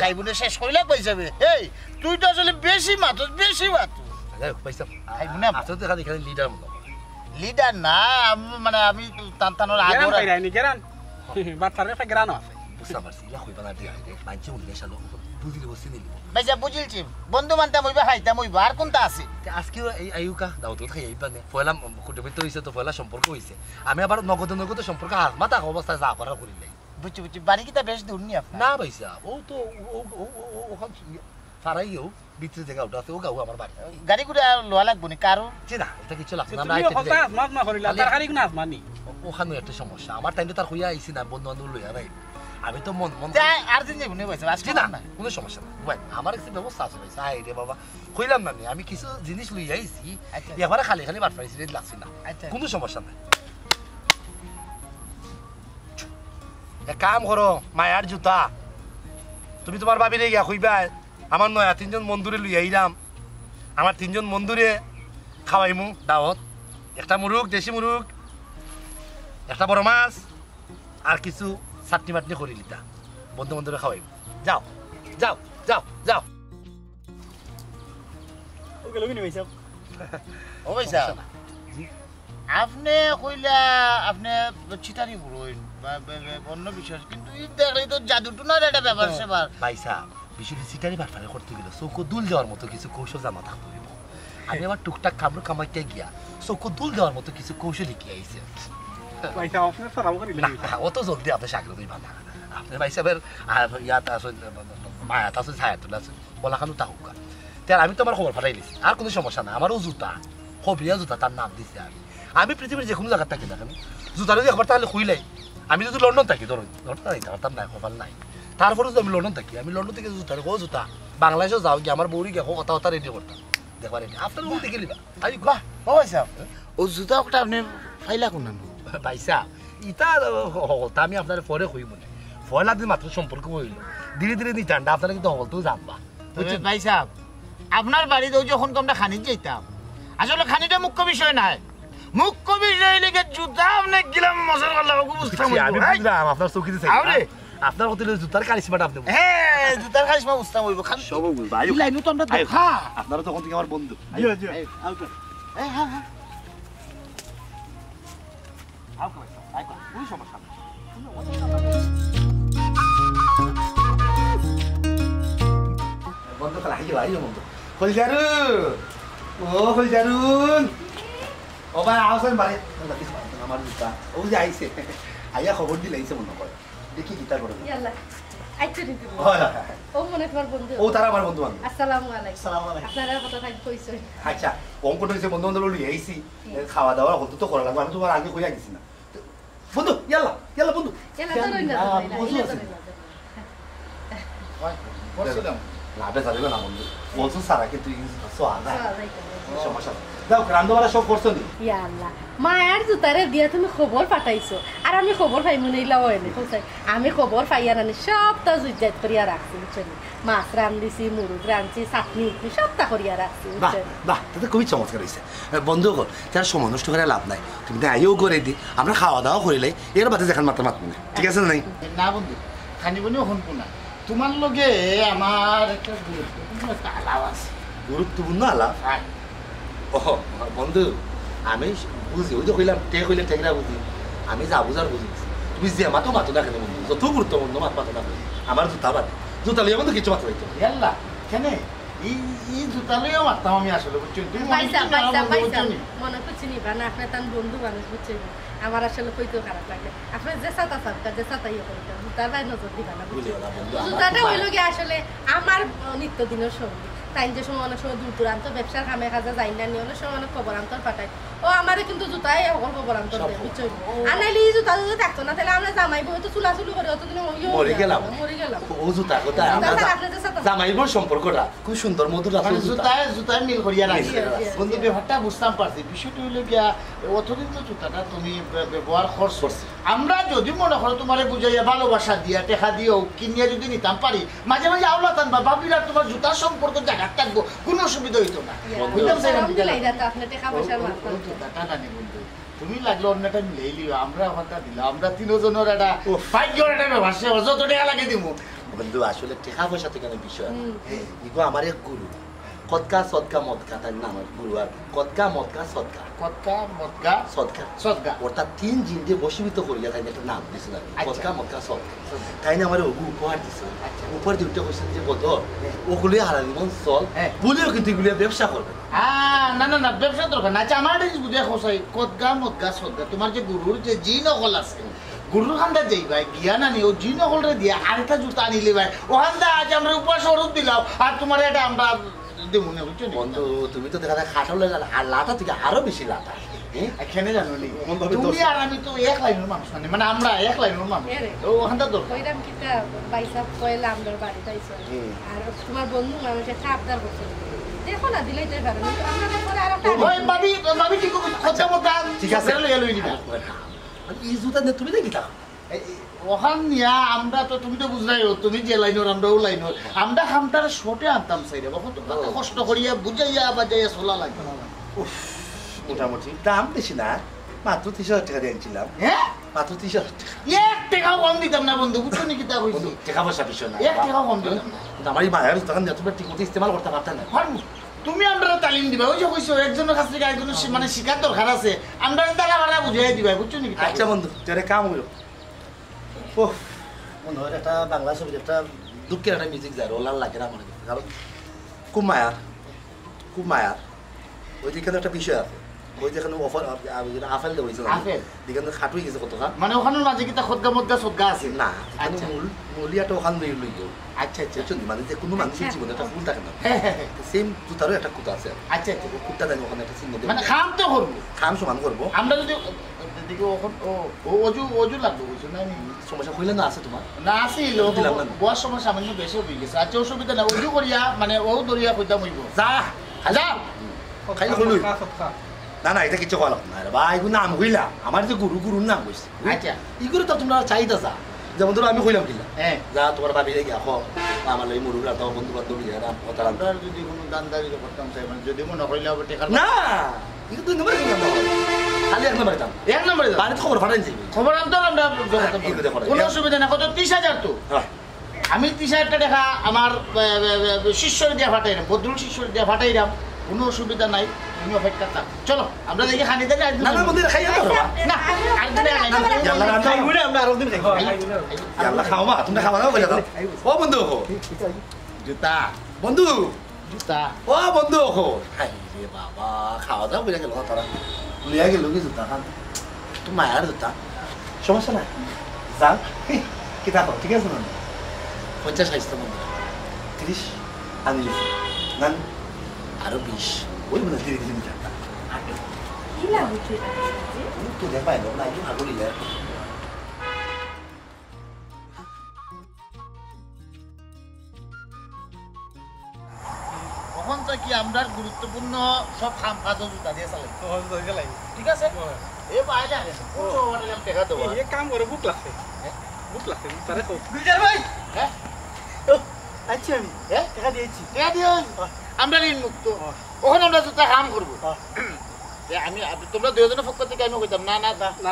খাইবুনে শেষ হইলে পয়সাবে এই তুই তো আসলে বেশি মাতুস পয়সা খাইবু না আসলে তো এখানে লিডার মতো লিডার না মানে আমি টানটানোর আগে রাইনি কেরান বাটারে একটা গ্রানো আছে বুঝতে পারছি ইয়া কইবা না দিয়া মানছে উল্লেখ আলো বুঝিলে বসে নিলি ভাইজা বুঝিলছি বন্ধু মানতাম হইবা খাইতাম হইবা আর কোনটা আছে আজকেও এই আয়ুকা দাও তো খাই আইবা না পয়লা কুটুমিত হইছে তো পয়লা সম্পর্ক হইছে আমি আবার নগদ সম্পর্ক হাজমাতা অবস্থায় যা করার করি নাই বুঝছি বাড়ি কিটা বেশ দূর নি আপনি না ভাইসা ও তো ওখান ফারাইও ভিতরে জায়গা ওটা আছে ও গাও আমার বাড়ি গাড়ি গুড়া লোয়া লাগবো নি কারো জি না এটা কিছু লাগবে না তুমি কথা মাছ না করিলা তার গাড়ি না মানি ওখানে একটা সমস্যা আমার টাইমে তার হইয়া আইছি না বন্ধু বান্ধব লইয়া ভাই আমি তো মন মন আর দিন যাবো না পয়সা আজকে না কোনো সমস্যা না ভাই আমার কাছে ব্যবস্থা আছে ভাই আই রে বাবা কইলাম না আমি কিছু জিনিস লই আইছি এবারে খালি খালি বাট পাইছি রে লাগছে না কোনো সমস্যা নাই এক কাম করো মায়ার জুতা তুমি তোমার বাবিরে গিয়া কইবা আমার নয়া 3 জন বন্ধুরে লই আইলাম আমার 3 জন বন্ধুরে খাওয়াইমু দাওয়াত একটা মুরুগ দেশি মুরুগ একটা বড় মাছ আর কিছু চাটনি মাটনি করে লিতা বন্ধু বন্ধুরা খাওয়াইব যাও যাও যাও যাও ও পয়সা আপনি কইলা আপনি চিটারি করুন অন্য বিষয় কিন্তু দেখলে তো জাদুটো না একটা ব্যাপার সেবার পয়সা বিষয়টি চিটারি বাটফারে করতে গেলে চৌকো দুল দেওয়ার মতো কিছু কৌশল জানা থাকতে হইব আমি আবার টুকটাক কামড় কামাইতে গিয়া চৌকো দুল দেওয়ার মতো কিছু কৌশল শিখে আইছে অত জলদি আপনার চাকরি দিই ভালো আপনার ভাই সাহেবের ইয়াত আসুন মায়াত আসুন ছায়াতুল আসুন ওলাখানো তাহুকা তার আমি তো আমার খবর ফাটাই নিছি আর কোনো সমস্যা না আমারও জুতা হবিয়া জুতা তার নাম দিছি আমি পৃথিবীর যে কোনো জায়গায় থাকি দেখেন জুতার যদি একবার তাহলে খুইলাই আমি যদি লন্ডন থাকি ধরুন লন্ডন থাকি তার নাই খবর নাই তারপরে যদি আমি লন্ডন থাকি আমি লন্ডন থেকে জুতা ও জুতা বাংলাদেশেও যাও গিয়ে আমার বউরি গিয়ে কথা কথা রেডি করতাম দেখবার রেডি আপনার বউ দেখে নিবা তাই বাহ ও পয়সা ও জুতা ওটা আপনি ফাইলা কোন পাইসা ইটা হলতা আমি আপনার পরে কই মনে পয়লা দিন মাত্র সম্পর্ক হইল ধীরে ধীরে নিটান্ডা আপনারা কিন্তু হলতেও জানবা বুঝছেন ভাই সাহেব আপনার বাড়িতেও যখন আমরা খানি যেতাম আসলে খানিটা মুখ্য বিষয় নাই মুখ্য বিষয় লেগে জুতা আপনি গেলাম মশলা লাগাবো বুঝতাম আমি বুঝলাম আপনার চৌকিতে চাই আপনার হোটেলে জুতার কারিশমাটা আপনি হ্যাঁ জুতার কারিশমা বুঝতাম হইব খান সব বুঝবা এই লাইনও তো আমরা দেখা আপনারা তখন থেকে আমার বন্ধু এই হ্যাঁ হ্যাঁ কোনো সমস্যা না বন্ধু খেলা হাইও হাইও বন্ধু হলজারুন ও হলজারুন ও ভাই আসেন বাড়ি আমার জুতা ও যে আইছে আইয়া খবর দিলে আইছে মনে করে দেখি গীতা করে ইয়াল্লা আইতে দিতে ও মনে তোমার বন্ধু ও তারা আমার বন্ধু বান্ধব আসসালামু আলাইকুম আসসালামু আলাইকুম আপনারা কথা থাকি কইছো আচ্ছা অঙ্কটা হয়েছে বন্ধু বান্ধব লই আইছি খাওয়া দাওয়া হতো তো করা লাগবে আমি তোমার আগে কইয়া গেছি না বন্ধু ইয়াল্লা ইয়াল্লা বন্ধু ইয়াল্লা ধরুন না বসছিলাম লাভে যাবে না বন্ধু বলছো সারা কিন্তু সোয়া না সমস্যা দাও রান্দাবাড়া সব করছো নি ইয়াল্লা মায়ার জুতারে দিয়া তুমি খবর পাঠাইছো আর আমি খবর পাই মনে ইলাও এনে কইছাই আমি খবর পাইয়া রানি সবটা জুজাত করিয়া রাখছি বুঝছেন মাছ রান্দিছি মুরগ রাঁধছি চাটনি সবটা করিয়া রাখছি বাহ বুঝছেন বাহ তাতে খুবই চমৎকার হয়েছে বন্ধু কর তার সময় নষ্ট করে লাভ নাই তুমি আইও করে দি আমরা খাওয়া দাওয়া করিলে এর বাদে যেখান মাত্র মাত্র না ঠিক আছে নাই না বন্ধু খানি বনি হনকো না তোমার লগে আমার একটা গুরুত্বপূর্ণ একটা আলাপ আছে গুরুত্বপূর্ণ আলাপ ও বন্ধু আমি বুঝি ওই তো কইলাম কইলে টেকরা বুঝি আমি যা বুঝার বুঝি তুমি যে মাতো মাতো না কেন বন্ধু যত গুরুত্বপূর্ণ মাত মাতো না আমার জুতা বাদে জুতা লিয়ে বন্ধু কিছু মাত্র হইতো ইয়াল্লা কেন এই জুতা লইয়া মারতাম আমি আসলে বুঝছেন তুমি পয়সা পয়সা পয়সা মনে করছি নিবা না আপনার তান বন্ধু মানুষ বুঝছেন আমার আসলে কইতেও খারাপ লাগে আপনার যে সাতা সাতটা যে সাতা ইয়ে করতে জুতার ভাই নজর দিবা না বুঝছেন জুতাটা হইল গিয়ে আসলে আমার নিত্যদিনের সঙ্গী তাই যে সময় অনেক সময় দূর দূরান্ত ব্যবসার কামে কাজে যাই না নিয়ে অনেক সময় অনেক খবর আন্তর পাঠায় ও আমারে কিন্তু জুতাই এখন খবর আন্তর দেয় বুঝছেন আর নাইলে এই জুতা যদি থাকতো না তাহলে আমরা জামাইবো হয়তো চুলাচুলি করে অতদিন মরে গেলাম ও জুতা কথা জামাইবোর সম্পর্কটা খুব সুন্দর মধুর আছে জুতায় মিল করিয়া রাখছি বন্ধু ব্যাপারটা বুঝতাম পারছি বিষয়টা হইলে গিয়া অতদিন তো জুতাটা তুমি ব্যবহার করছো আমরা যদি মনে করো তোমার বুঝাইয়া ভালোবাসা দিয়া টেকা দিও কিনিয়া যদি নিতাম পারি মাঝে মাঝে আওলা টানবা ভাবিরা তোমার জুতার সম্পর্ক জায়গা থাকবো কোনো অসুবিধা হইতো না তুমি লাগলো অন্যটা মিলেই লিও আমরা আমারটা দিলাম আমরা তিনজনের একটা ভাগ্যের একটা ব্যবহার সে যত টাকা লাগে দিব বন্ধু আসলে টাকা পয়সা থেকে বিষয় ইগো আমার এক গুরু কতকা সদকা মদকা তার নাম গুরু আর কতকা মদকা সদকা কতকা মদকা সদকা সদকা অর্থাৎ 3 জিনকে বশীভূত করিয়া তাই একটা নাম দিছিল কতকা মদকা সদকা তাই না আমার ওগু উপহার দিছিল উপহার দিতে কইছেন যে কত ওগুলি হারালি মন চল বলেও কিন্তু এগুলি ব্যবসা করবে না না না ব্যবসা দরকার না আচ্ছা আমার বুঝে খসাই কতকা মদকা সদকা তোমার যে গুরুর যে জিন নকল আছে গুরুর খান্দা যাই ভাই গিয়া না নি ও জিন নকলরে দিয়া আরেকটা জুতা আনিলে ভাই ওখানটা আজ আমরা উপহার স্বরূপ দিলাম আর তোমার এটা আমরা বন্ধু তুমি তো দেখা যায় খাটালে আর লাটা থেকে আরো বেশি লাটা এখানে জানো নি তুমি আর আমি তো এক লাইনের মানুষ মানে আমরা এক লাইনের মানুষ ও ওখানটা দরকার কইরাম কিতা বাইসাব কইলা আমরার বাড়ি তাইছো আর তোমার বন্ধু মানুষে খাপদার করছে দেখো না দিলেই তো পারো আমরা পরে আর একটা ওই ভাবি কি খরচা মত ঠিক আছে লইয়া লই দিবা এই জুতা নে তুমি দেখি তা ওখান নিয়া আমরা তো তুমি তো বুঝলাই তুমি যে লাইনের আমরাও লাইনের আমরা খামটার শর্টে আনতাম সাইরে বাবা তো কষ্ট করিয়া বুঝাইয়া বাজাইয়া চলা লাগবে মোটামুটি দাম বেশি না মাত্র 30,000 টাকা দিয়েছিলাম হ্যাঁ মাত্র 30,000 টাকা এক টাকাও কম দিতাম না বন্ধু বুঝছো নি কিতা কইছি টাকা পয়সা বিষয় না এক টাকাও কম দিতাম না কিন্তু আমার এই মায়ের তখন তুমি ঠিক মতো ইস্তেমাল করতে পারতেন না তুমি আমরা তালিম দিবা ওই যে কইছো একজনের কাছ থেকে একজনের মানে শিকার দরকার আছে আমরা টাকা ভাড়া বুঝাই দিবা বুঝছো নি আচ্ছা বন্ধু তোরে কাম হইলো ওহ মনে হয় একটা বাংলা ছবির একটা দুঃখের একটা মিউজিক যায় রোলার লাগে না মনে কারণ খুব মায়ার ওই যেখানে একটা বিষয় আছে ওই যেখানে অফার আপেল দেওয়া হয়েছে আপেল যেখানে খাটুই গেছে কতটা মানে ওখানের মাঝে কিতা খদগা মদগা সদগা আছে না আচ্ছা মলিয়াটা ওখান লই লই আচ্ছা আচ্ছা বুঝছেন মানে যে কোনো মানুষের জীবনে একটা ফুল থাকে না হ্যাঁ হ্যাঁ সেম জুতারও একটা কুতা আছে আচ্ছা আচ্ছা কুত্তা জানি ওখানে একটা চিহ্ন মানে খাম তো করবো খাম সমান করবো আমরা যদি দেখি ওখান ও অজু লাগবে বুঝছো না সমস্যা হইলে না আছে তোমার না আসিল বয়স সময় সামান্য বেশি হয়ে গেছে আচ্ছা অসুবিধা না অজু করিয়া মানে ও দরিয়া কইতাম হইব যা যা খাই হলুই না না এটা কিছু কলাম না বা এগুলো নাম হইলা আমার যে গুরুর নাম হইছে আচ্ছা এগুলো তো তোমরা চাইতা যা যেমন ধরো আমি কইলাম কিনা হ্যাঁ যা তোমার ভাবি গিয়া খ আমার এই মুরুরা তো বন্ধু বান্ধব কথা আমরা যদি কোনো দানদারি করতাম চাই মানে যদি মনে করিলে হবে টেকার না এটা তো নম্বরে খালি এক নম্বরে দাম এক নম্বরে বাড়িতে খবর ফাটাই যাবি খবর আনতো আমরা কোনো অসুবিধা না কত 30,000 তো আমি 30,000 টাকা আমার শিষ্যর দিয়ে ফাটাইলাম বদরুল শিষ্যর দিয়ে ফাটাইলাম কোনো অসুবিধা নাই তুমি অপেক্ষা থাক চলো আমরা দেখি খানি দেবে না না মন্দির খাইয়া তো না আরেকদিন আল্লাহ রান্না খাই বলে আমরা আরো দিন খাই আল্লাহ খাও মা তুমি খাওয়া দাও বলে দাও ও বন্ধু জুতা বন্ধু জুতা ও বন্ধু হাই রে বাবা খাওয়া দাও বলে গেল তারা লিয়া গেল কি জুতা খান তুমি মায়ের জুতা সমস্যা নাই যাও কিতা ঠিক আছে না 50 খাইছো বন্ধু 30 আনলি নান আরো 20 ওই মানে ধীরে ধীরে যাতা কি লাগছে তো দেখ পাইলো না এই ভাগলি যায় কখন থেকে আমরা গুরুত্বপূর্ণ সব কাম কাজ জুতা দিয়ে চালাই ঠিক আছে এ বাইরে আছে কোটো মানে দেখা দেবো এই কাম করে বুক লাগছে তারে কো বিজার ভাই হ্যাঁ আচ্ছা আমি হ্যাঁ টাকা দিয়েছি কে দিও আমরা ঋণ মুক্ত ওখানে আমরা জুতা কাম করব আমি তোমরা দুজনের পক্ষ থেকে আমি কইতাম না না না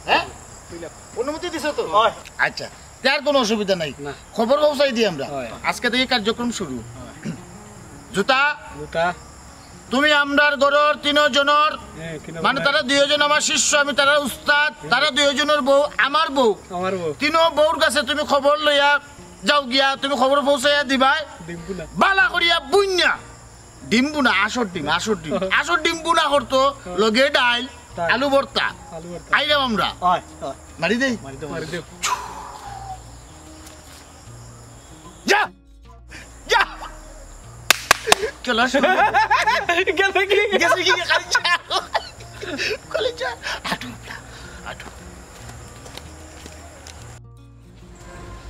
হ্যাঁ অনুমতি দিছো তো আচ্ছা তার কোনো অসুবিধা নাই খবর পৌঁছাই দিই আমরা আজকে থেকে কার্যক্রম শুরু জুতা তুমি আমরার গরর 3 জনের মানে তারা 2 জন আমার শিষ্য আমি তারা উস্তাদ তারা 2 জনের বউ আমার বউ 3 বউর কাছে তুমি খবর লইয়া যাও গিয়া তুমি খবর পৌঁছাইয়া দিবা বালা করিয়া বুইন্যা ডিম্বুনা আসর ডিম্বুনা করতো লগে ডাইল আলু ভর্তা আইলাম আমরা মারি দেই যা যা চলো গেছে কি কলিজা আটু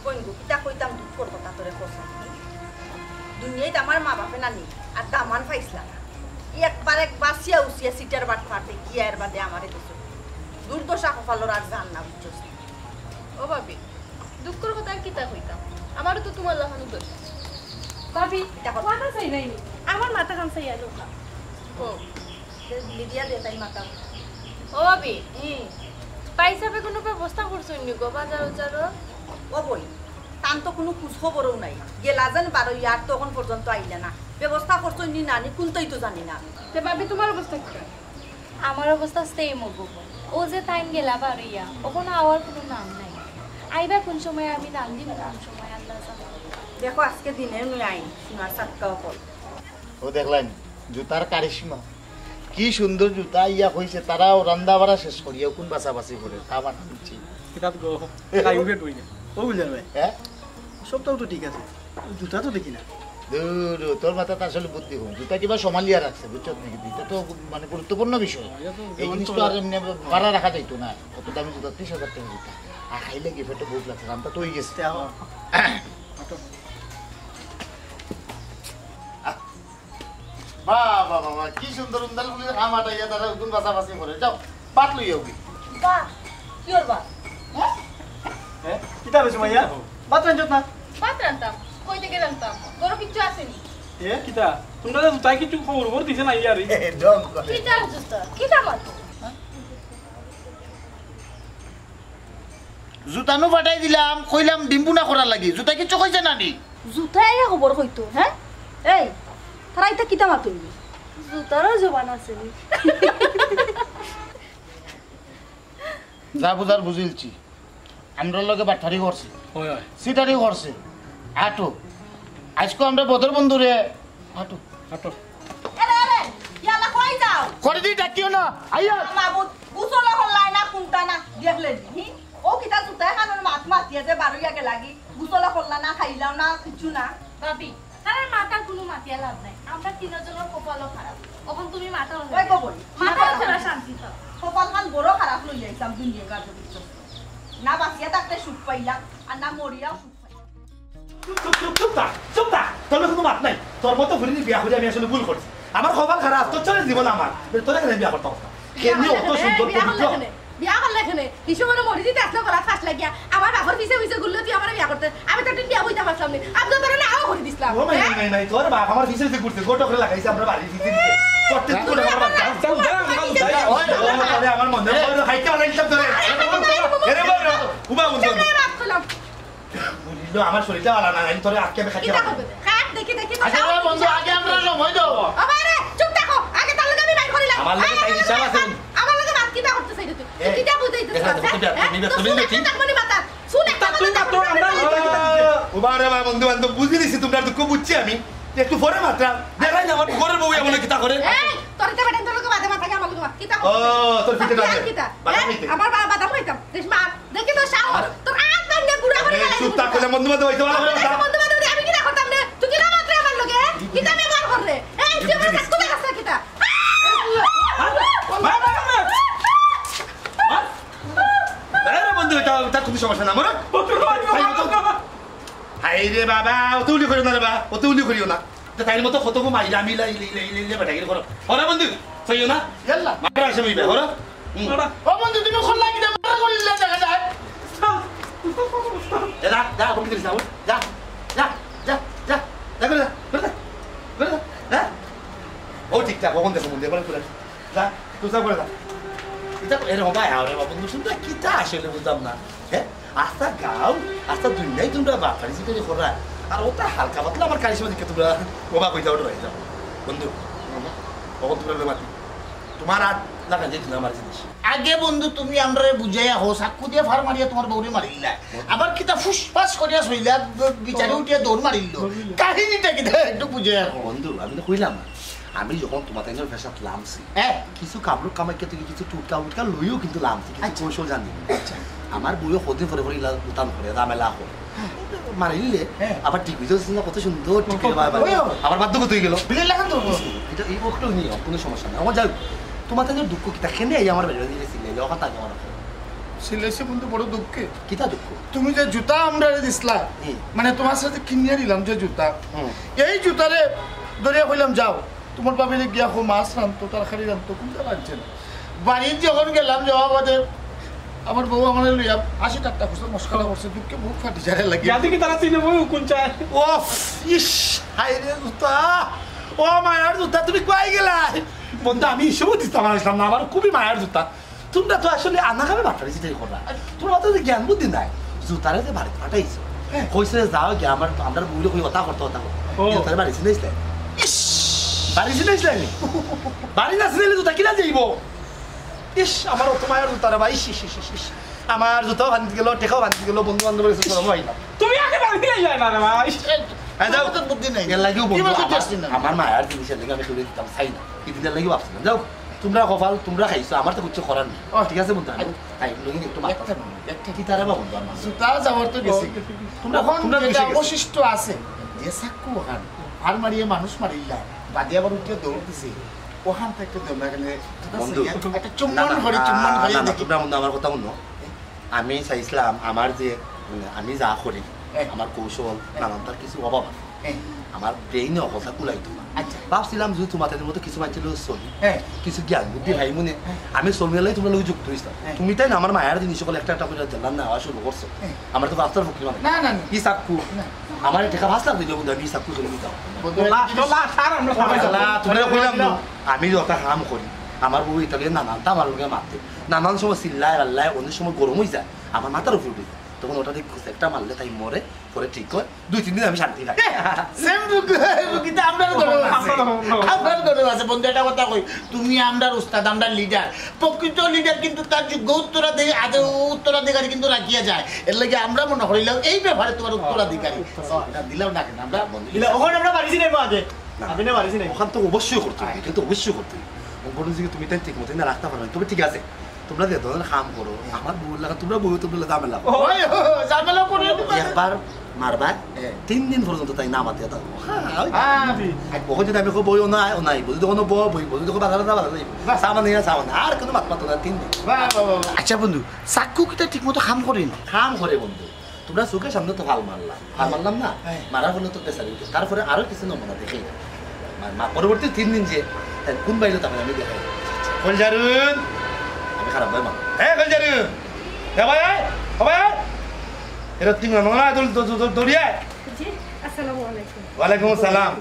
বন্ধু কিতা কইতাম দুঃখর কথা তোরে কসম দুনিয়ায় আমার মা বাপে নানি আর দামান পাইছিলাম একবার সিয়া উসিয়া সিটার বাট ফাটে গিয়া এর বাদে আমারে দিছো দুর্দশা কপালর আর জান না বুঝছস ও ভাবি দুঃখের কথা আর কিতা কইতাম আমারও তো তোমার লাহানো দোষ ভাবি এটা কথা মাথা চাই নাই আমার মাথা কাম চাই আলো ও লিডিয়া দে তাই মাতা ও ভাবি পয়সাবে কোনো ব্যবস্থা করছো নি গো বাজার উজারো ও বই তান তো কোনো খোঁজ খবরও নাই গেলা যেন 12 ইয়ার তখন পর্যন্ত আইলে না ব্যবস্থা করছো নি নানি কোনটাই তো জানি না তে ভাবি তোমার অবস্থা কি আমার অবস্থা সেম হবো ও যে টাইম গেলা বাড়িয়া ওখানে আওয়ার কোনো নাম নাই আইবা কোন সময় আমি নাম দিব কোন সময় আল্লাহ জানে দেখো আজকে দিনে নই আইন সোনার সাতকাও কল ও দেখলেন জুতার কারিশমা কি সুন্দর জুতা ইয়া কইছে তারাও রান্দা বাড়া শেষ করিয়া কোন বাছাবাছি করে খাবার দিচ্ছি কিতাব গো খাই উঠে তুই ও বুঝলেন ভাই হ্যাঁ সবটাও তো ঠিক আছে জুতা তো দেখি না তোর মাথাতে আসলে বুদ্ধি হোক জুতা কিবা সমালিয়া রাখছে বুঝছো নাকি এটা তো মানে গুরুত্বপূর্ণ বিষয় এই জিনিসটা আর এমনি ভাড়া রাখা যাইতো না কত দামি জুতা 30,000 টাকা জুতা আর খাইলে কি পেটে ভোক লাগছে আমটা তো হয়ে গেছে বাবা বাবা কি সুন্দর উন্দাল বলে খামাটা ইয়া দাদা উদুন বাসাবাসি করে যাও পাট লই যাও বা কি ওর বা হ্যাঁ কিতা হইছে মাইয়া ভাত রাঁধছত না ভাত রান্তাম কই থেকে রান্তাম গরু কিচ্ছু আসেনি এ কিতা তোমরা তো তাই কিছু খবর দিছে না ইয়ারি ডং করে কিটা জুতা কিটা মাত জুতানো ফাটাই দিলাম কইলাম ডিম্বুনা করার লাগি জুতা কি চকইছে না নি জুতাই খবর কইতো হ্যাঁ এই তারা এটা কিতা মাত হইবে জুতারও জবান আছে নি যা বুঝার বুঝিলছি আমরা লগে বাঠারি করছি হয় হয় সিটারি করছে আটো আজকে আমরা বদর বন্ধু রে আটো হাঁটো আরে আরে ইয়ালা কই যাও করে দি ডাকিও না আইয়া মাবুদ গুছলা হল্লাই না কুনটা না দেখলে নি ও কিতা জুতাই খানোর মাত মাতিয়া যে বারুইয়াকে লাগি গুছলা হল্লা না খাইলাও না কিছু না ভাবি আরে মাতার কোনো মাতিয়া লাভ নাই আমরা তিনজনের কপালও খারাপ এখন তুমি মাথা ওই কবল মাথা ছাড়া শান্তি থাক কপাল খান বড় খারাপ লই আইছাম দুনিয়া কাজ দিছো না বাসিয়া থাকতে সুখ পাইলাম আর না মরিয়াও সুখ পাইলাম চুপ থাক তোর কোনো মাত নাই তোর মতো ঘুরে বিয়া করে আমি আসলে ভুল করছি আমার কপাল খারাপ তোর চলে জীবন আমার তোর এখানে বিয়া করতে হবে কেন অত সুন্দর বিয়া করলে এখানে কিছু মানে মরি দিতে আসলো গলা ফাঁস লাগিয়া আমার বাপর পিছে পিছে গুললো তুই আমার বিয়া করতে আমি তো বিয়া বইতে পারলাম না আমি তো তোর নাও করে দিছিলাম ও নাই নাই তোর বাপ আমার পিছে পিছে ঘুরতে গোটো করে লাগাইছে আমরা বাড়ি দিতে দিতে করতে করে আমার যাও যাও আমার মনে হয় হাইতে বানাই দিতাম তোরে এরে বড় উবা উনতো বুঝলো আমার শরীরটা ভালো না আমি তোরে আজকে আমি খাইতে কিটা করবে খাট দেখি দেখি আচ্ছা বন্ধু আগে আমরা সময় দাও আমারে চুপ থাকো আগে তার লগে আমি বাইর করিলাম আমার লগে তাই হিসাব আছে আমার লগে বাত কিটা করতে চাই তুই কিটা বুঝাইতেছিস মাথা শুন একটা তুই না তো আমরা উবা রে বন্ধু বান্ধব বুঝি দিছি তোমরা দুঃখ বুঝছি আমি একটু পরে মাত্রা দেখাই না আমার ঘরের বউ এমন কিতা করে এই তোর এটা বেটা তোর লগে বাদে মাথা আমার লগে কিটা ও তোর পিঠে না কিটা বাদাম হইতে আমার বাদাম খাইতাম দেখ মা দেখি তো সাহস তোর আজ বান্নে গুড়া করে এই চুপ থাক করে বন্ধু বান্ধব হইতে ভালো করে কথা বন্ধু বান্ধব আমি কিটা করতাম রে তুই কিটা মাত্রা আমার লগে কিটা ব্যবহার করে এই তুই আমার কাছে তুই কাছে কিটা আরে বন্ধু এটা তার কোনো সমস্যা না মনে হাই রে বাবা অত উলি করিও না রে বাবা অত উলি করিও না তাইর মতো কত কো মাইলা মিলা ইলে বেটাগির করো ওরা বন্ধু সইও না ইয়াল্লা মাকড়া আসে মিবে ওরা ও বন্ধু তুমি খোল লাগি দে মারা করিলে দেখা যায় যা যা বন্ধু দিস যা যা যা যা যা করে করে হ্যাঁ ও ঠিকঠাক ওখান থেকে বন্ধু এবার করে যা তুই যা করে যা এটা এরকম ভাই আরে বন্ধু শুনতে কিটা আসলে বুঝলাম না হ্যাঁ আস্তা গাও আস্তা দুনিয়ায় তোমরা বাপারি জিতে করা আর ওটা হালকা পাতলা আমার কারিশমা দিকে তোমরা ওবা কইতা ওটা রয়ে যাও বন্ধু ওখান তোমরা মাতি তোমার আর লাগা যেত না আমার জিনিস আগে বন্ধু তুমি আমরারে বুঝাইয়া হো সাক্কু দিয়া ফার মারিয়া তোমার বউরে মারিলা আবার কিতা ফুসফাস করিয়া সইলা বিচারে উঠিয়া দৌড় মারিল কাহিনীটা কিতা একটু বুঝাইয়া হো বন্ধু আমি তো কইলাম আমি যখন তোমার তাই ফেসাত লামছি হ্যাঁ কিছু কামড় কামাইকে তুই কিছু টুটকা উটকা লইও কিন্তু লামছি কিছু কৌশল জানি আমার বইও হদিন পরে পরে ইলা উতান করে জামেলা হো মারিলে আবার টিভি তো কত সুন্দর টিভি আবার বাধ্য তুই গেল বিলে লাগান তো এটা এই বকটা নিয়ে কোনো সমস্যা নেই আমার যাই তোমার তাই দুঃখ কিতা খেলে আমার বেড়ে দিয়ে সিলে ওখান থাকে আমার সিলেছে বন্ধু বড় দুঃখে কিতা দুঃখ তুমি যে জুতা আমরারে দিছলা মানে তোমার সাথে কিনিয়ে দিলাম যে জুতা এই জুতারে ধরে কইলাম যাও তোমার বাবিরে গিয়া হো মাছ রানতো তরকারি রানতো কোনটা রাখছে না বাড়ির যখন গেলাম যাওয়া বাদে আমার বউ আমার লইয়া 80 টাকা খুঁজে মশলা করছে দুঃখে বুক ফাটি যায় লাগে ইয়াদি কি তারা চিনে বই কোন চায় ও ইস হাই রে জুতা ও মায়ার জুতা তুমি কই গেলা বন্ধু আমি এসবও দিতাম আসলাম না আমার খুবই মায়ার জুতা তোমরা তো আসলে আনা খাবে বাটারি চিটাই করা তোমার তো জ্ঞান বুদ্ধি নাই জুতারে যে বাড়িতে পাঠাইছো কইছে যাও গিয়ে আমার আমরা বুড়ো কই কথা করতে জুতারে বাড়ি চিনাইছিলে ইস বাড়ি চিনাইছিলে বাড়ি না চিনাইলে জুতা কিনা যাইব ইস আমার অত মায়ের জুতা রে ভাই ইস ইস ইস ইস আমার জুতাও ভাঙতে গেল টেকাও ভাঙতে গেল বন্ধু বান্ধবের এসে চলো আইলাম তুমি আগে বাড়ি দিয়ে যায় না রে ভাই যাও তো বুদ্ধি নাই এর লাগিও বন্ধু কি বলছিস না আমার মায়ের জিনিসের লাগে আমি তুলে দিতাম চাই না ইদিনের লাগি ভাবছিলাম যাও তোমরা কপাল তোমরা খাইছো আমার তো কিছু করার নেই ঠিক আছে বন্ধু আই লগিন একটু মাথা একটা কি তারা বন্ধু আমার জুতা যাওয়ার তো গেছে তোমরা তখন তোমরা যেটা বেশি অবশিষ্ট আছে যে সাক্কু ওখান আর মারিয়ে মানুষ মারিলা বাদে আবার উঠে দৌড় দিছে ওখান থেকে দৌড় লাগালে বন্ধু একটা চুম্বন করে দেখি তোমরা বন্ধু আমার কথা শুনো আমি চাইছিলাম আমার যে আমি যা করি আমার কৌশল নানানটার কিছু অভাব আছে আমার ব্রেইনে অবস্থা কুলাইতো আচ্ছা ভাবছিলাম যদি তোমাদের মতো কিছু মানুষ চলি কিছু জ্ঞান বুদ্ধি ভাই মনে আমি চলমিয়ালাই তোমার লোক যুক্ত হইছিলাম তুমি তাই না আমার মায়ের জিনিস সকল একটা করে জানলাম না আওয়া শুরু করছো আমার তো বাস্তব ফকির মানে না না ই চাকু আমার টেকা ভাস লাগবে বন্ধু আমি চাকু চলে দিতাম তোমরা কইলাম না আমি যত কাম করি আমার বউ ইতালিয়ান নানানটা আমার লোকে মারতে নানান সময় চিল্লায় আল্লাহ অনেক সময় গরম হয়ে যায় আমার মাথার উপর দিয়ে তখন ওটা দিয়ে ঘুষ একটা মারলে তাই মরে পরে ঠিক হয় 2-3 দিন আমি শান্তি পাই সেম রুগীতে আমরার গরম আছে বন্ধু একটা কথা কই তুমি আমরার উস্তাদ আমরার লিডার প্রকৃত লিডার কিন্তু তার যোগ্য উত্তরাধিকারী কিন্তু রাখিয়া যায় এর লাগে আমরা মনে করিলাম এই ব্যাপারে তোমার উত্তরাধিকারী দিলাম না কেন আমরা ওখানে আমরা বাড়িছি নেই আগে আমি না বাড়িছি নেই ওখান তো অবশ্যই করতে হবে কিন্তু অবশ্যই করতে হবে বলুন যে তুমি তাই ঠিক মতো না রাখতে পারবে তবে ঠিক আছে তোমরা যে ধরনের কাম করো আমার বউ লাগা তোমরা বউ তোমরা ঝামেলা ঝামেলা করে একবার মারবা 3 দিন পর্যন্ত তাই না মাতে দাও ওখানে যদি আমি বইও নাই বলি তখন বই বলি তখন বাজারে যাওয়া সামান আর কোনো মাত মাতো না 3 দিন আচ্ছা বন্ধু চাকু কিটা ঠিক মতো কাম করে না কাম করে বন্ধু তোমরা চোখের সামনে তো ভাল মারলাম না মারার ফলে তো পেশারি তারপরে আরো কিছু নমুনা দেখে পরবর্তী 3 দিন যে কোন বাইরে তারপরে আমি দেখাই কলজারুন আমি খারাপ ভাই মা হ্যাঁ কলজারুন ভাই ভাই এরা তুমি না দৌড়িয়ে আসসালামু আলাইকুম ওয়ালাইকুম আসসালাম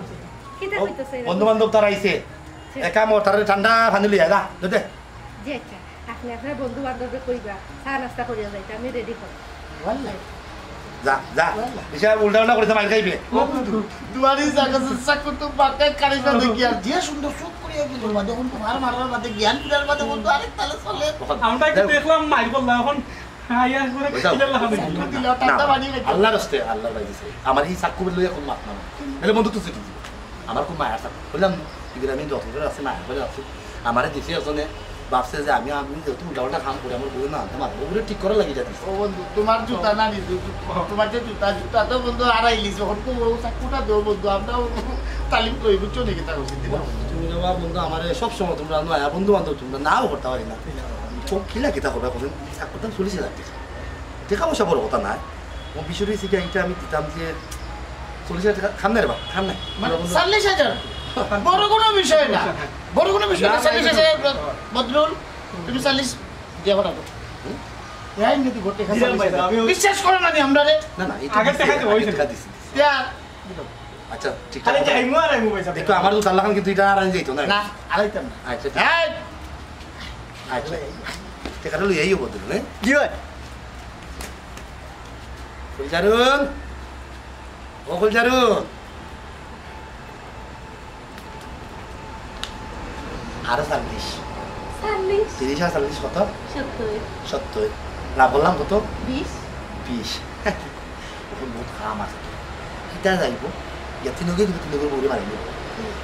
কিটা কইতাছে বন্ধু বান্ধব তারা আইছে একা মোটারে ঠান্ডা পানি লিয়া দা দে জি আচ্ছা আপনি আপনার বন্ধু বান্ধবকে কইবা চা নাস্তা করিয়া যাইতে আমি রেডি করি ওয়াল্লাহ যা এসে উল্টা উল্টা করে মাল খাইবে দুয়ারি জায়গা চাকু তো বাকা কারিনা দেখি আর যে সুন্দর চুপ করিয়া দিল মানে এখন তোমার মারার বাদে জ্ঞান ফিরার বাদে বন্ধু আরেক তালে চলে আমরা একটু দেখলাম মাইর বললা এখন আইয়া করে কিলা লাগাবে দিল টাটা বানিয়ে রেখে আল্লাহর রাস্তে আল্লাহর বাইছে আমার এই চাকু লইয়া কোন মাত না এলে বন্ধু তো চিঠি আমার কোন মায়া চাকু বললাম এগুলো আমি যত করে আছে মায়া করে আছে আমারে দিছে আসলে ভাবছে যে আমি যেহেতু উল্টা কাম করি আমার বউ না আমার বউরে ঠিক করা লাগি যাচ্ছে ও বন্ধু তোমার জুতা না নি তোমার যে জুতা তো বন্ধু আড়াইলিস যখন তো চাকুটা দেও বন্ধু আমরা তালিম করি বুঝছো নাকি তা করছি তুমি বাবা বন্ধু আমার সব সময় তোমরা নয়া বন্ধু বান্ধব তোমরা নাও করতে পারি না চোখ খিলা কিতা করবে কোন চাকুটা চলেছে যাচ্ছে দেখা পয়সা বড় কথা নাই ও বিষয় রয়েছে কি এটা আমি দিতাম যে 40,000 টাকা খাম না রে বা খাম নাই 40,000 বড় কোনো বিষয় না বড় কোনো বিষয় না 40,000 বদরুল তুমি 40 দিয়া পাঠাবো এই নিতে ঘটে বিশ্বাস করো না আমরা রে না না আগে টাকা দিও ওই টাকা দিছি দিয়া আচ্ছা ঠিক আরে আছে যাইমু আর আইমু পয়সা দেখো আমার তো চাল লাগান কিন্তু এটা আর আনি যাইতো না না আড়াইতাম না আচ্ছা এই আচ্ছা টাকাটা লই আইও বদল নে জি ভাই কলজারুন ও কলজারুন আরো 40 30 আর 40 কত 70 না বললাম কত 20 এখন বহুত কাম আছে কিতা যাইব ইয়াতি নগে কিন্তু তুমি বলে মারিব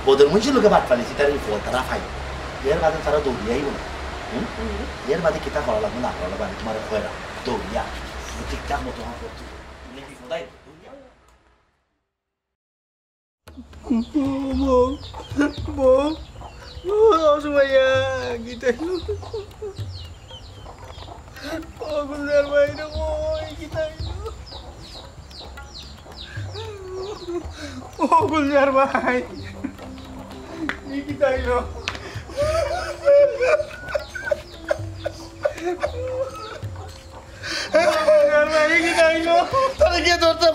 বদর মুজি লোকে বাট পানি সিটার ফল তারা ফাই এর বাদে তারা দৌড়ি আইব না এর বাদে কিতা করা লাগবে না করা লাগবে তোমার কয়রা দৌড়িয়া ঠিকঠাক মতো আমার করতে নেকি ফলাই অসুমাইয়া গীতাইলো ও গুলজার ভাই রে ওই গীতাইলো ও গুলজার ভাই গীতাইলো তাহলে গিয়ে ধরতে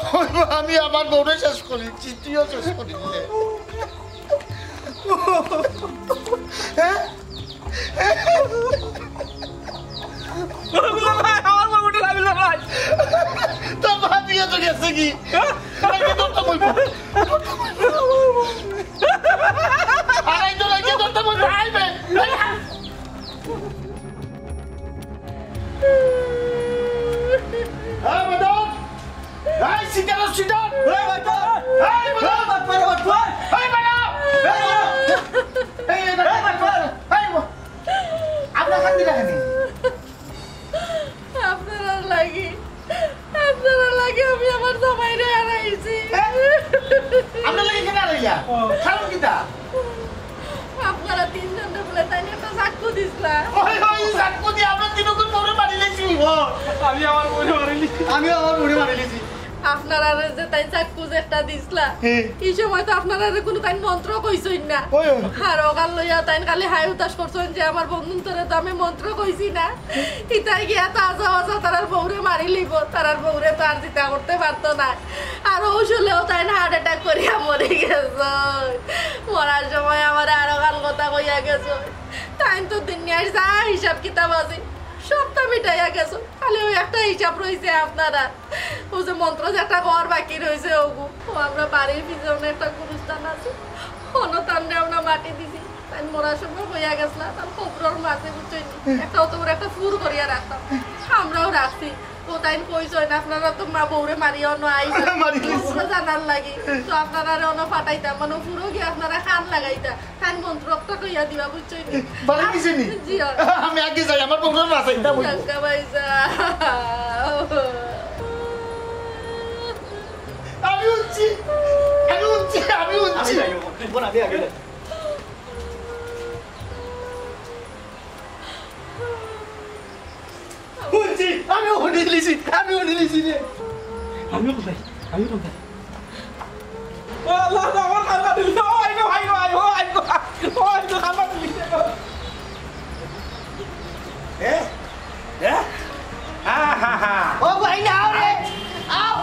আমি আমার বউরে শেষ করি চিঠিও শেষ করি তো ভাবিও তো গেছে কি আড়াই তো লাগে ধরতে বলবো আইবে হ্যাঁ ম্যাডাম এই সিটার সিটার এই ম্যাডাম এই ম্যাডাম এই আপনার কান্দি রাখেনি আপনারা লাগে আমি আমার জামাইরে হারাইছি আপনার লাগে কেন আড়াইয়া কিতা আপনারা তিনজনে বলে তাই নিয়ে একটা চাকু দিছিলা ওই ওই সাকু দি আমরা তিনগুণ পরে মারি লেছি আমি আমার মনে মারিলি আমিও আমার উড়ে মারি লিছি আপনারা যে তাই চাকু যে একটা দিছিলা এই সময় তো আপনারা কোনো তাই মন্ত্র কইছই না আর ওগাল লইয়া তাই খালি হাই উতাস করছেন যে আমার বন্ধুন তোরে তো আমি মন্ত্র কইছি না ইতাই গিয়া তাজা আজা তারার বউরে মারি লিব তারার বউরে তো আর চিন্তা করতে পারতো না আর ঔষধেও তাই না হার্ট অ্যাটাক করিয়া মরে গেছে মরার সময় আমার আরো গাল কথা কইয়া গেছে তাই তো দুনিয়ার যা হিসাব কিতাব আছে সবটা মিটাইয়া গেছো খালি ওই একটা হিসাব রয়েছে আপনারা ও যে মন্ত্র যে একটা ঘর বাকি রয়েছে ওগু ও আমরা বাড়ির পিছনে একটা গুরুস্থান আছে অনতান্ডে আমরা মাটি দিছি তাই মরার সময় হইয়া গেছিল তার কবরের মাঝে বুঝছেন একটা অত বড় একটা ফুর করিয়া রাখতাম আমরাও রাখছি ও তাই কইছই না আপনারা তো মা বউরে মারিও না আইসা জানার লাগি তো আপনারা অন ফাটাইতাম মানে ফুরো গিয়ে আপনারা খান লাগাইতা তাই মন্ত্রটা কইয়া দিবা বুঝছেন বাড়ি দিছে নি জি আমি আগে যাই আমার প্রোগ্রাম আছে এটা বলি টাকা পয়সা আমি উঠছি আমি উড়ে লিছি রে আমিও কোথায় ও আল্লাহ আমার খানা দিল আইগো খানা দিল ও ভাই না রে আও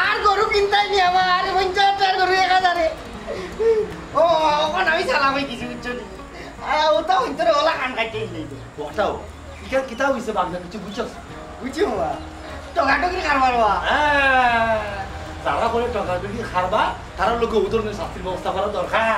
আর গরু কিনতাই নি আমার আরে 50 গরু 1000 ও ওখান আমি চালাম হই কিছু বুঝছনি ও তো ভিতরে ওলা কান কাটতে নেই ওটাও কিতা হইছে বাংলা কিছু বুঝছস বুঝছো বাবা টকাটকি কারবার বাবা যারা করে টাকা যদি খারবা তারা লোকে উদাহরণের শাস্তির ব্যবস্থা করা দরকার